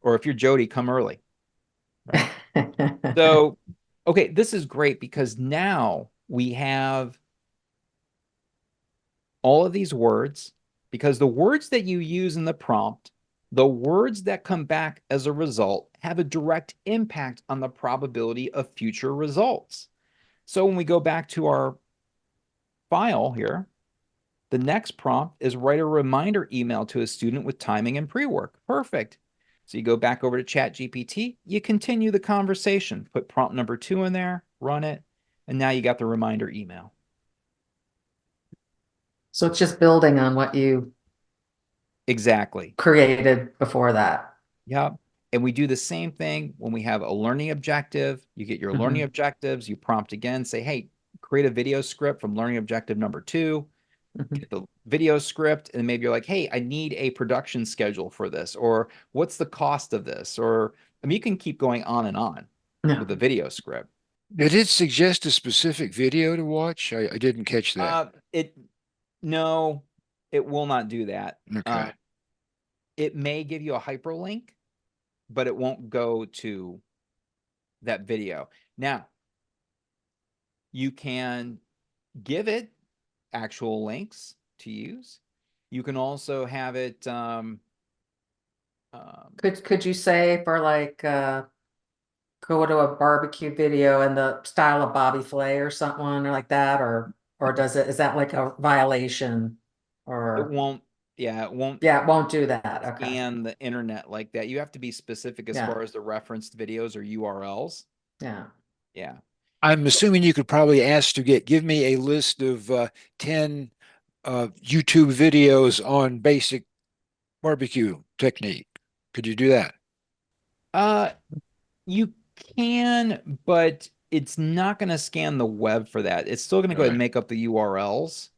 Speaker 2: Or if you're Jody, come early. Right? So, okay, this is great because now we have all of these words, because the words that you use in the prompt, the words that come back as a result have a direct impact on the probability of future results. So when we go back to our file here, the next prompt is write a reminder email to a student with timing and pre-work. Perfect. So you go back over to ChatGPT, you continue the conversation, put prompt number 2 in there, run it, and now you got the reminder email.
Speaker 3: So it's just building on what you
Speaker 2: Exactly.
Speaker 3: created before that.
Speaker 2: Yep. And we do the same thing when we have a learning objective. You get your learning objectives, you prompt again, say, hey, create a video script from learning objective number 2. Get the video script, and maybe you're like, hey, I need a production schedule for this, or what's the cost of this? Or I mean, you can keep going on and on with the video script.
Speaker 1: Did it suggest a specific video to watch? I didn't catch that.
Speaker 2: No, it will not do that.
Speaker 1: Okay.
Speaker 2: It may give you a hyperlink, but it won't go to that video. Now, you can give it actual links to use. You can also have it
Speaker 3: Could you say for like go to a barbecue video and the style of Bobby Flay or something or like that, or is that like a violation?
Speaker 2: it
Speaker 3: Or
Speaker 2: won't, it won't
Speaker 3: it won't do that. Okay.
Speaker 2: scan the internet like that. You have to be specific as far as the referenced videos or URLs.
Speaker 3: Yeah.
Speaker 2: Yeah.
Speaker 1: I'm assuming you could probably ask to give me a list of 10 YouTube videos on basic barbecue technique. Could you do that?
Speaker 2: You can, but it's not going to scan the web for that. It's still going to go ahead and make up the URLs.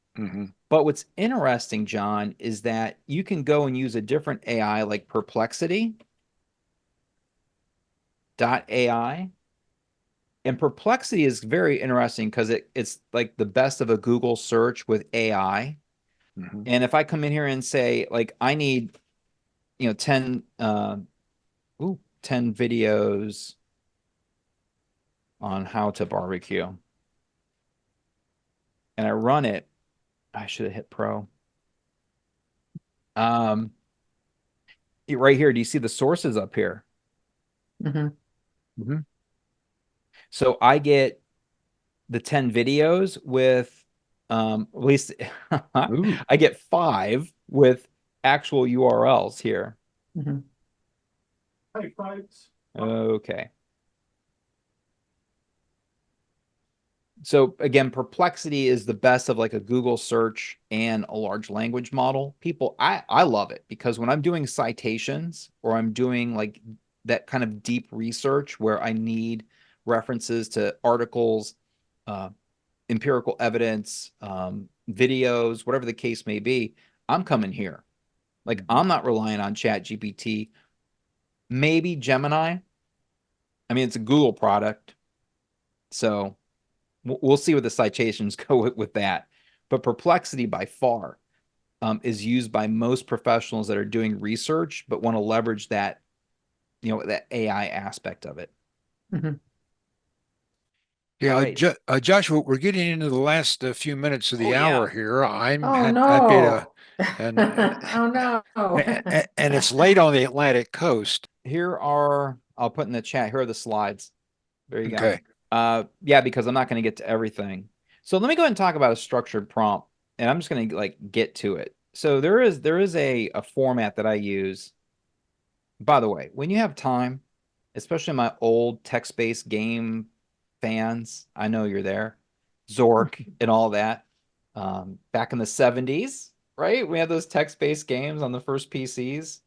Speaker 2: But what's interesting, John, is that you can go and use a different AI like Perplexity.ai. And Perplexity is very interesting because it's like the best of a Google search with AI. And if I come in here and say, like, I need, 10 videos on how to barbecue, and I run it, I should have hit pro. Right here, do you see the sources up here? So I get the 10 videos with at least I get 5 with actual URLs here. Okay. So again, Perplexity is the best of like a Google search and a large language model. I love it because when I'm doing citations or I'm doing like that kind of deep research where I need references to articles, empirical evidence, videos, whatever the case may be, I'm coming here. Like I'm not relying on ChatGPT, maybe Gemini. I mean, it's a Google product, so we'll see where the citations go with that. But Perplexity by far is used by most professionals that are doing research, but want to leverage that, that AI aspect of it.
Speaker 1: Yeah,
Speaker 2: right.
Speaker 1: Joshua, we're getting into the last few minutes of the hour here. I'm
Speaker 3: Oh
Speaker 1: happy to,
Speaker 3: no.
Speaker 1: and
Speaker 3: Oh no.
Speaker 1: and it's late on the Atlantic coast.
Speaker 2: I'll put in the chat, here are the slides. There you
Speaker 1: Okay.
Speaker 2: go. Yeah, because I'm not going to get to everything. So let me go ahead and talk about a structured prompt, and I'm just going to like get to it. So there is a format that I use By the way, when you have time, especially my old text-based game fans, I know you're there, Zork and all that. Back in the 70s, right? We had those text-based games on the first PCs.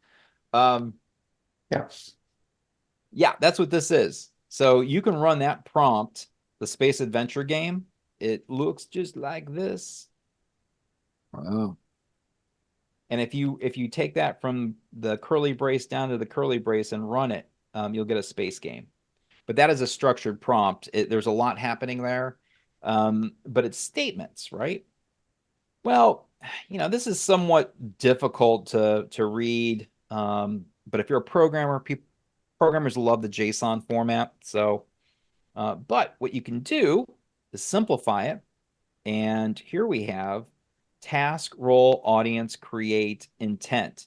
Speaker 2: Um,
Speaker 3: Yeah.
Speaker 2: yeah, that's what this is. So you can run that prompt, the space adventure game. It looks just like this.
Speaker 1: Wow.
Speaker 2: And if you take that from the curly brace down to the curly brace and run it, you'll get a space game. But that is a structured prompt. There's a lot happening there, but it's statements, right? Well, this is somewhat difficult to read, but if you're a programmer, programmers love the JSON format. So, but what you can do is simplify it. And here we have task, role, audience, create, intent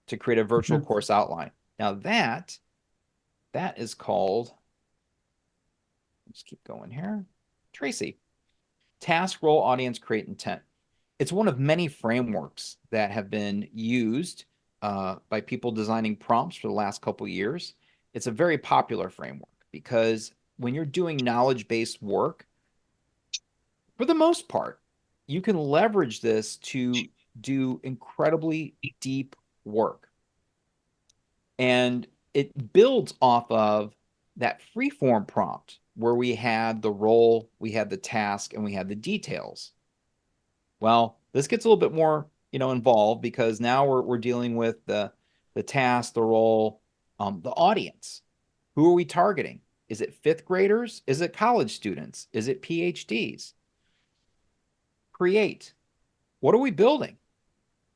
Speaker 2: to create a virtual
Speaker 3: Mhm.
Speaker 2: course outline. Now that is called, let's keep going here, Tracy. Task, role, audience, create, intent. It's one of many frameworks that have been used by people designing prompts for the last couple of years. It's a very popular framework because when you're doing knowledge-based work, for the most part, you can leverage this to do incredibly deep work. And it builds off of that freeform prompt where we had the role, we had the task, and we had the details. Well, this gets a little bit more, involved because now we're dealing with the task, the role, the audience. Who are we targeting? Is it fifth graders? Is it college students? Is it PhDs? Create. What are we building?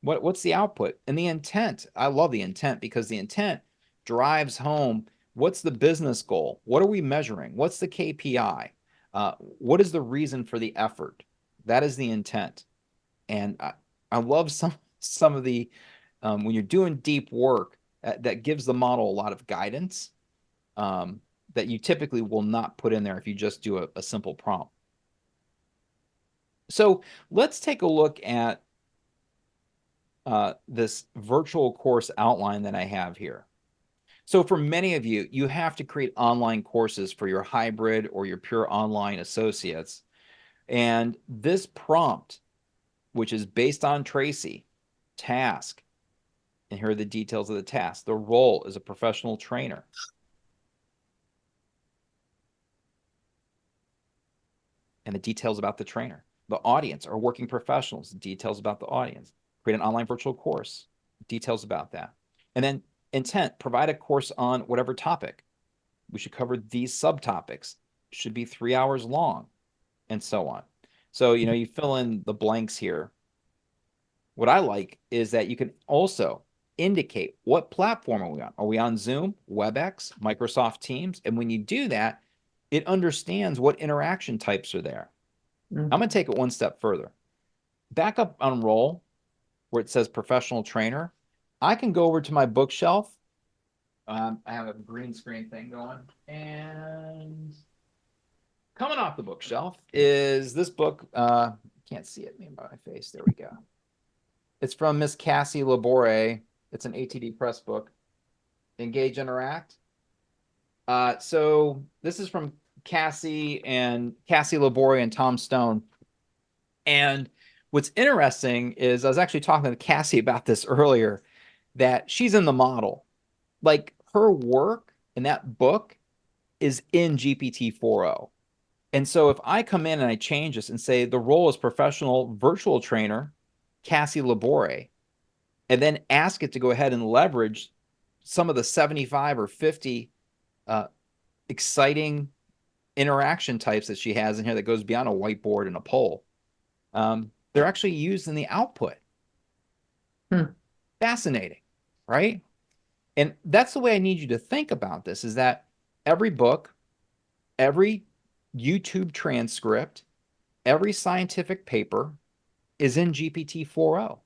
Speaker 2: What's the output? And the intent. I love the intent because the intent drives home what's the business goal? What are we measuring? What's the KPI? What is the reason for the effort? That is the intent. And I love some of the when you're doing deep work that gives the model a lot of guidance that you typically will not put in there if you just do a simple prompt. So let's take a look at this virtual course outline that I have here. So for many of you, you have to create online courses for your hybrid or your pure online associates. And this prompt, which is based on Tracy, task, and here are the details of the task. The role is a professional trainer. And the details about the trainer. The audience are working professionals, details about the audience. Create an online virtual course, details about that. And then intent, provide a course on whatever topic. We should cover these subtopics. Should be 3 hours long, and so on. So, you fill in the blanks here. What I like is that you can also indicate what platform are we on. Are we on Zoom, WebEx, Microsoft Teams? And when you do that, it understands what interaction types are there. I'm going to take it one step further. Back up on roll where it says professional trainer. I can go over to my bookshelf. I have a green screen thing going. And coming off the bookshelf is this book. Can't see it by my face. There we go. It's from Miss Cassie Labore. It's an ATD Press book. Engage, Interact. So this is from Cassie Labore and Tom Stone. And what's interesting is I was actually talking to Cassie about this earlier, that she's in the model. Like her work in that book is in GPT-4o. And so if I come in and I change this and say the role is professional virtual trainer, Cassie Labore, and then ask it to go ahead and leverage some of the 75 or 50 exciting interaction types that she has in here that goes beyond a whiteboard and a poll. They're actually used in the output. Fascinating, right? And that's the way I need you to think about this, is that every book, every YouTube transcript, every scientific paper is in GPT-4o.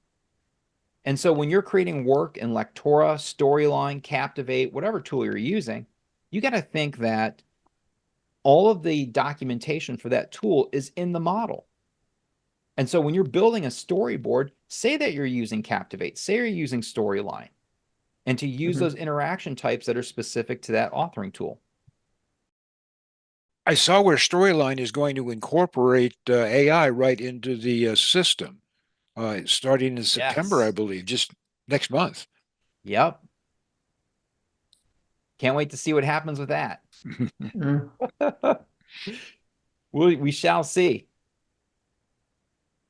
Speaker 2: And so when you're creating work in Lectora, Storyline, Captivate, whatever tool you're using, you got to think that all of the documentation for that tool is in the model. And so when you're building a storyboard, say that you're using Captivate, say you're using Storyline. and to use those interaction types that are specific to that authoring tool.
Speaker 1: I saw where Storyline is going to incorporate AI right into the system, starting in September, I
Speaker 2: Yes.
Speaker 1: believe, just next month.
Speaker 2: Yep. Can't wait to see what happens with that. We shall see.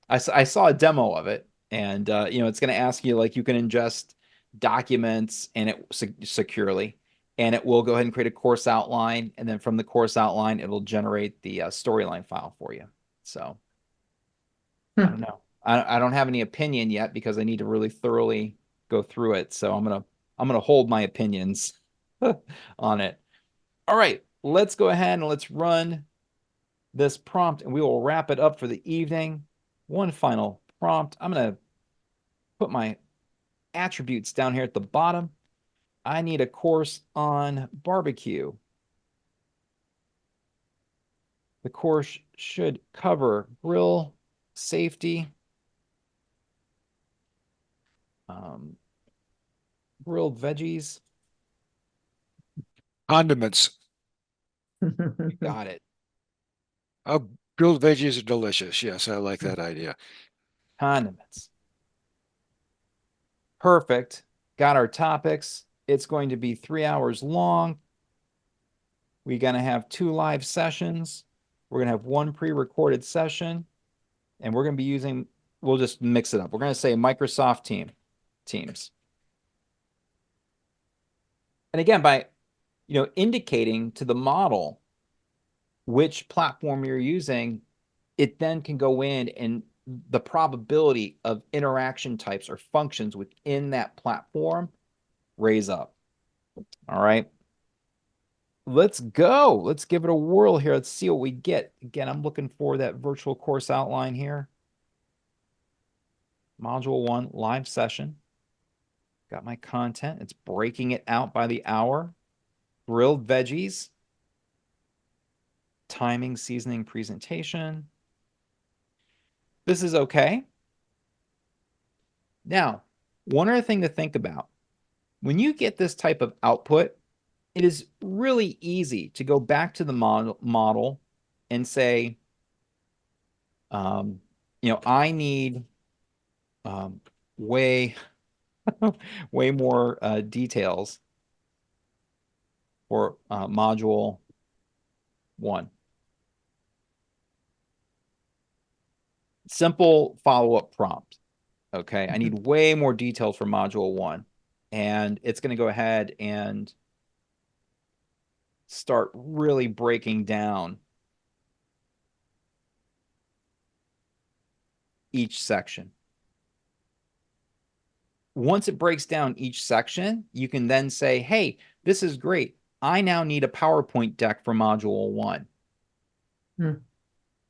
Speaker 2: I saw a demo of it, and it's going to ask you, like, you can ingest documents and it securely, and it will go ahead and create a course outline, and then from the course outline, it'll generate the storyline file for you. So I don't know. I don't have any opinion yet because I need to really thoroughly go through it. So I'm gonna hold my opinions on it. All right, let's go ahead and let's run this prompt, and we will wrap it up for the evening. One final prompt. I'm going to put my attributes down here at the bottom. I need a course on barbecue. The course should cover grill safety, grilled veggies.
Speaker 1: Condiments.
Speaker 2: You got it.
Speaker 1: Oh, grilled veggies are delicious. Yes, I like that idea.
Speaker 2: Condiments. Perfect. Got our topics. It's going to be 3 hours long. We're going to have 2 live sessions. We're going to have 1 pre-recorded session, and we're going to be using, we'll just mix it up. We're going to say Microsoft Teams. And again, by indicating to the model which platform you're using, it then can go in and the probability of interaction types or functions within that platform raise up. All right. Let's go. Let's give it a whirl here. Let's see what we get. Again, I'm looking for that virtual course outline here. Module 1 live session. Got my content. It's breaking it out by the hour. Grilled veggies. Timing, seasoning, presentation. This is okay. Now, one other thing to think about. When you get this type of output, it is really easy to go back to the model and say, I need way, way more details for module 1. Simple follow-up prompt. Okay, I need way more details for module 1. And it's going to go ahead and start really breaking down each section. Once it breaks down each section, you can then say, hey, this is great. I now need a PowerPoint deck for module 1.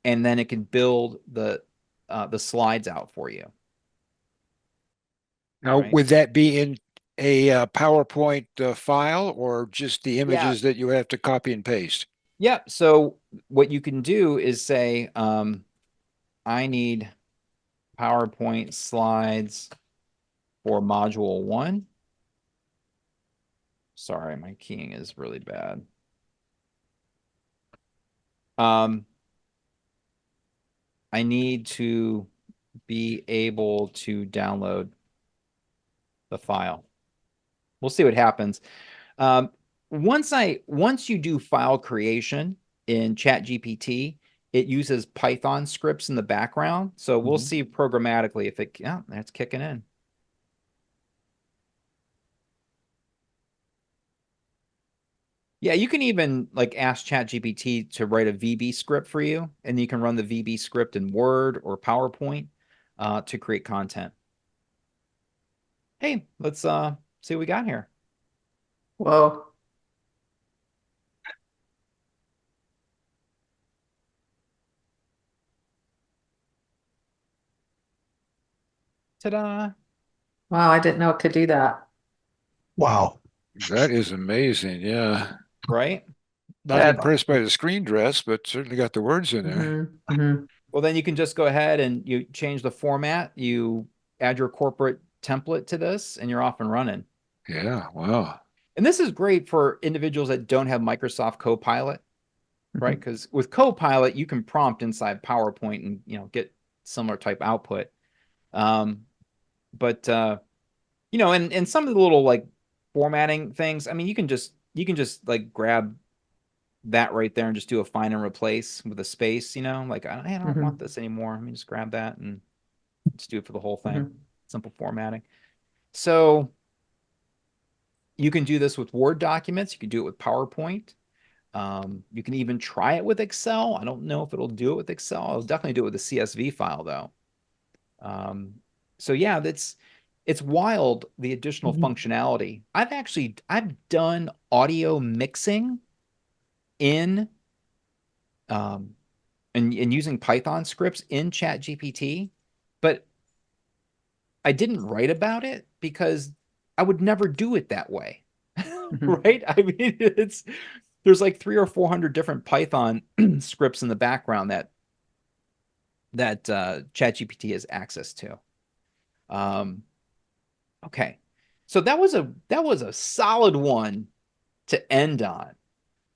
Speaker 2: And then it can build the slides out for you.
Speaker 1: Now,
Speaker 2: Right?
Speaker 1: would that be in a PowerPoint file or just the
Speaker 2: Yeah.
Speaker 1: images that you have to copy and paste?
Speaker 2: Yeah. So what you can do is say, I need PowerPoint slides for module 1. Sorry, my keying is really bad. I need to be able to download the file. We'll see what happens. Once you do file creation in ChatGPT, it uses Python scripts in the background. So we'll see programmatically if it, yeah, that's kicking in. Yeah, you can even like ask ChatGPT to write a VB script for you, and you can run the VB script in Word or PowerPoint to create content. Hey, let's see what we got here.
Speaker 3: Whoa.
Speaker 2: Ta-da!
Speaker 3: Wow, I didn't know it could do that.
Speaker 4: Wow.
Speaker 1: That is amazing. Yeah.
Speaker 2: Right?
Speaker 1: Not
Speaker 3: That,
Speaker 1: impressed by the screen dress, but certainly got the words in there.
Speaker 2: Well, then you can just go ahead and you change the format. You add your corporate template to this, and you're off and running.
Speaker 1: Yeah. Wow.
Speaker 2: And this is great for individuals that don't have Microsoft Copilot, right?
Speaker 3: Mhm.
Speaker 2: Because with Copilot, you can prompt inside PowerPoint and get similar type output. Um, but and some of the little like formatting things, I mean, you can just like grab that right there and just do a find and replace with a space, like I don't want
Speaker 3: Mhm.
Speaker 2: this anymore. Let me just grab that and just do it for the whole thing.
Speaker 3: Mhm.
Speaker 2: Simple formatting. So you can do this with Word documents. You can do it with PowerPoint. You can even try it with Excel. I don't know if it'll do it with Excel. I'll definitely do it with a CSV file though. Um, so yeah, it's wild the additional
Speaker 3: Mhm.
Speaker 2: functionality. I've done audio mixing in um, and using Python scripts in Chat GPT, but I didn't write about it because I would never do it that way.
Speaker 3: Mhm.
Speaker 2: Right? I mean, there's like 300 or 400 different Python scripts in the background that ChatGPT has access to. Um, okay, so that was a solid one to end on.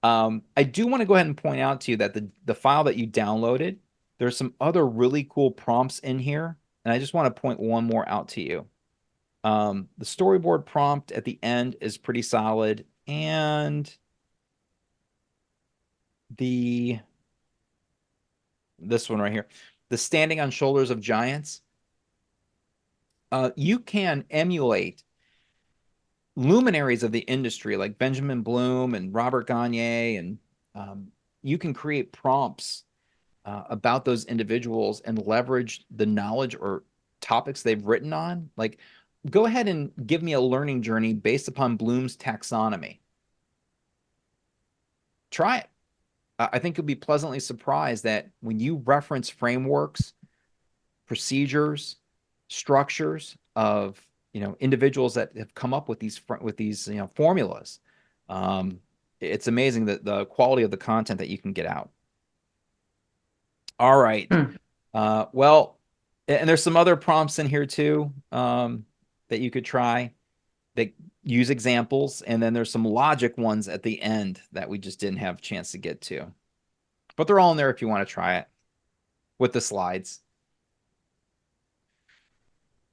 Speaker 2: I do want to go ahead and point out to you that the file that you downloaded, there's some other really cool prompts in here, and I just want to point one more out to you. The storyboard prompt at the end is pretty solid, and the this one right here, the standing on shoulders of giants. You can emulate luminaries of the industry like Benjamin Bloom and Robert Gagne, and um, you can create prompts about those individuals and leverage the knowledge or topics they've written on. Like, go ahead and give me a learning journey based upon Bloom's taxonomy. Try it. I think you'll be pleasantly surprised that when you reference frameworks, procedures, structures of individuals that have come up with these formulas, um, it's amazing that the quality of the content that you can get out. All right.
Speaker 3: Hmm.
Speaker 2: Well, and there's some other prompts in here too, that you could try that use examples, and then there's some logic ones at the end that we just didn't have a chance to get to. But they're all in there if you want to try it with the slides.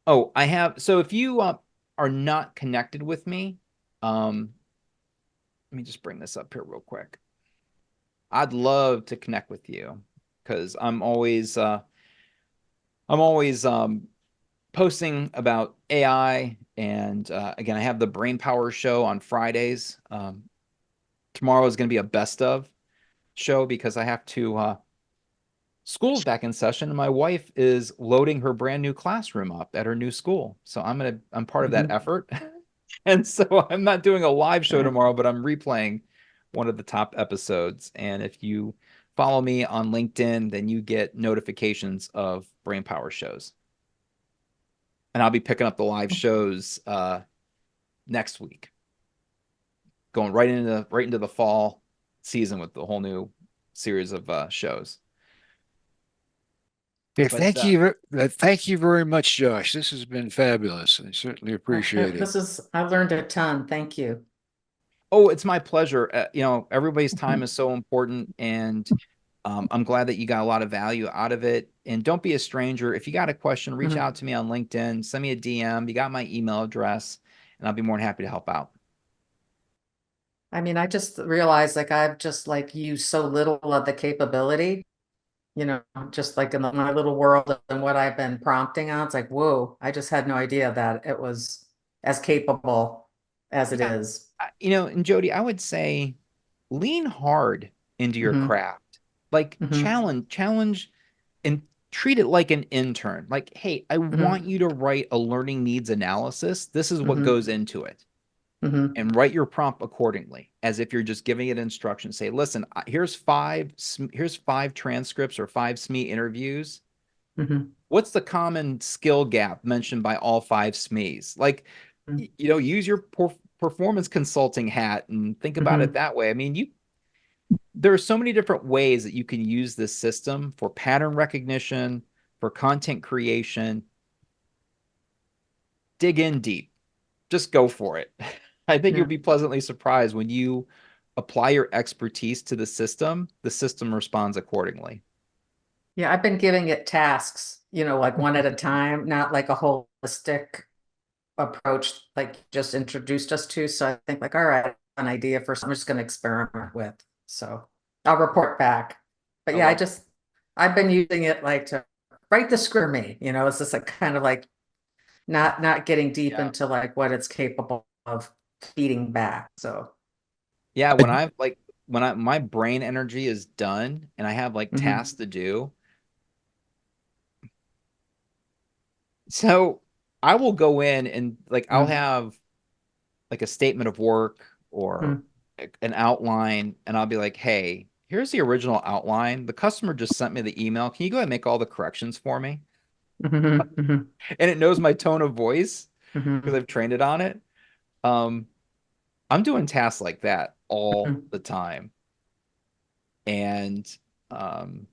Speaker 2: Oh, I have. So if you are not connected with me, um, let me just bring this up here real quick. I'd love to connect with you because I'm always posting about AI, and again, I have the Brain Power show on Fridays. Tomorrow is going to be a best of show because I have to. School's back in session, and my wife is loading her brand new classroom up at her new school. So I'm part of that
Speaker 3: Mhm.
Speaker 2: effort, and so I'm not doing a live show
Speaker 3: Okay.
Speaker 2: tomorrow, but I'm replaying one of the top episodes. And if you follow me on LinkedIn, then you get notifications of Brain Power shows, and I'll be picking up the live shows next week, going right into the fall season with the whole new series of shows.
Speaker 1: Yeah,
Speaker 2: But
Speaker 1: thank you very much, Josh. This has been fabulous. I certainly appreciate it.
Speaker 3: I learned a ton. Thank you.
Speaker 2: oh, it's my pleasure. Everybody's time
Speaker 3: Mhm.
Speaker 2: is so important, and I'm glad that you got a lot of value out of it. And don't be a stranger. If you got a question, reach
Speaker 3: Mhm.
Speaker 2: out to me on LinkedIn, send me a DM. You got my email address, and I'll be more than happy to help out.
Speaker 3: I mean, I just realized like I've just like used so little of the capability, you know, just like in my little world and what I've been prompting on. It's like, whoa, I just had no idea that it was as capable as it
Speaker 2: Yeah,
Speaker 3: is.
Speaker 2: and Jody, I would say lean hard into your
Speaker 3: Hmm.
Speaker 2: craft. Like
Speaker 3: Hmm.
Speaker 2: challenge and treat it like an intern. Like, hey, I want
Speaker 3: Hmm.
Speaker 2: you to write a learning needs analysis. This is what
Speaker 3: Hmm.
Speaker 2: goes into it.
Speaker 3: Hmm.
Speaker 2: And write your prompt accordingly, as if you're just giving it instructions. Say, listen, here's five transcripts or five SME interviews.
Speaker 3: Hmm.
Speaker 2: What's the common skill gap mentioned by all five SMEs? Like, use your performance consulting hat and think about it
Speaker 3: Hmm.
Speaker 2: that way. I mean, there are so many different ways that you can use this system for pattern recognition, for content creation. Dig in deep. just go for it. I think
Speaker 3: Yeah.
Speaker 2: you'll be pleasantly surprised when you apply your expertise to the system responds accordingly.
Speaker 3: Yeah, I've been giving it tasks, like one at a time, not like a holistic approach like you just introduced us to. So I think like, all right, an idea for something I'm just going to experiment with. So I'll report back. But
Speaker 2: I
Speaker 3: yeah,
Speaker 2: love it.
Speaker 3: I've been using it like to write the script for me, it's just like kind of like not getting deep
Speaker 2: Yeah.
Speaker 3: into like what it's capable of feeding back. So
Speaker 2: Yeah, when I like when I my brain energy is done and I have like
Speaker 3: mhm,
Speaker 2: tasks to do, so I will go in and like I'll
Speaker 3: mhm,
Speaker 2: have like a statement of work or
Speaker 3: mhm,
Speaker 2: an outline, and I'll be like, hey, here's the original outline. The customer just sent me the email. Can you go ahead and make all the corrections for me?
Speaker 3: mhm, mhm,
Speaker 2: And it knows my tone of voice because
Speaker 3: mhm,
Speaker 2: I've trained it on it. Um, I'm doing tasks like that all
Speaker 3: mhm.
Speaker 2: the time. And um,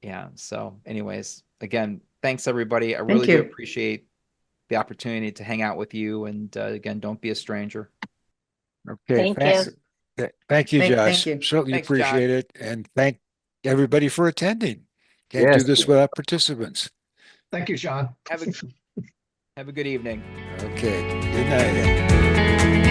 Speaker 2: yeah, so anyways, again, thanks everybody. I really
Speaker 3: Thank
Speaker 2: do
Speaker 3: you.
Speaker 2: appreciate the opportunity to hang out with you. And again, don't be a stranger.
Speaker 1: Okay,
Speaker 4: Thank you.
Speaker 1: thank you,
Speaker 3: Thank
Speaker 1: Josh.
Speaker 3: you.
Speaker 1: Certainly
Speaker 2: Thanks, John.
Speaker 1: appreciate it. And thank everybody for attending. Can't do
Speaker 5: Yes.
Speaker 1: this without participants.
Speaker 5: Thank you, Sean.
Speaker 2: Have a good evening.
Speaker 1: Okay, good night.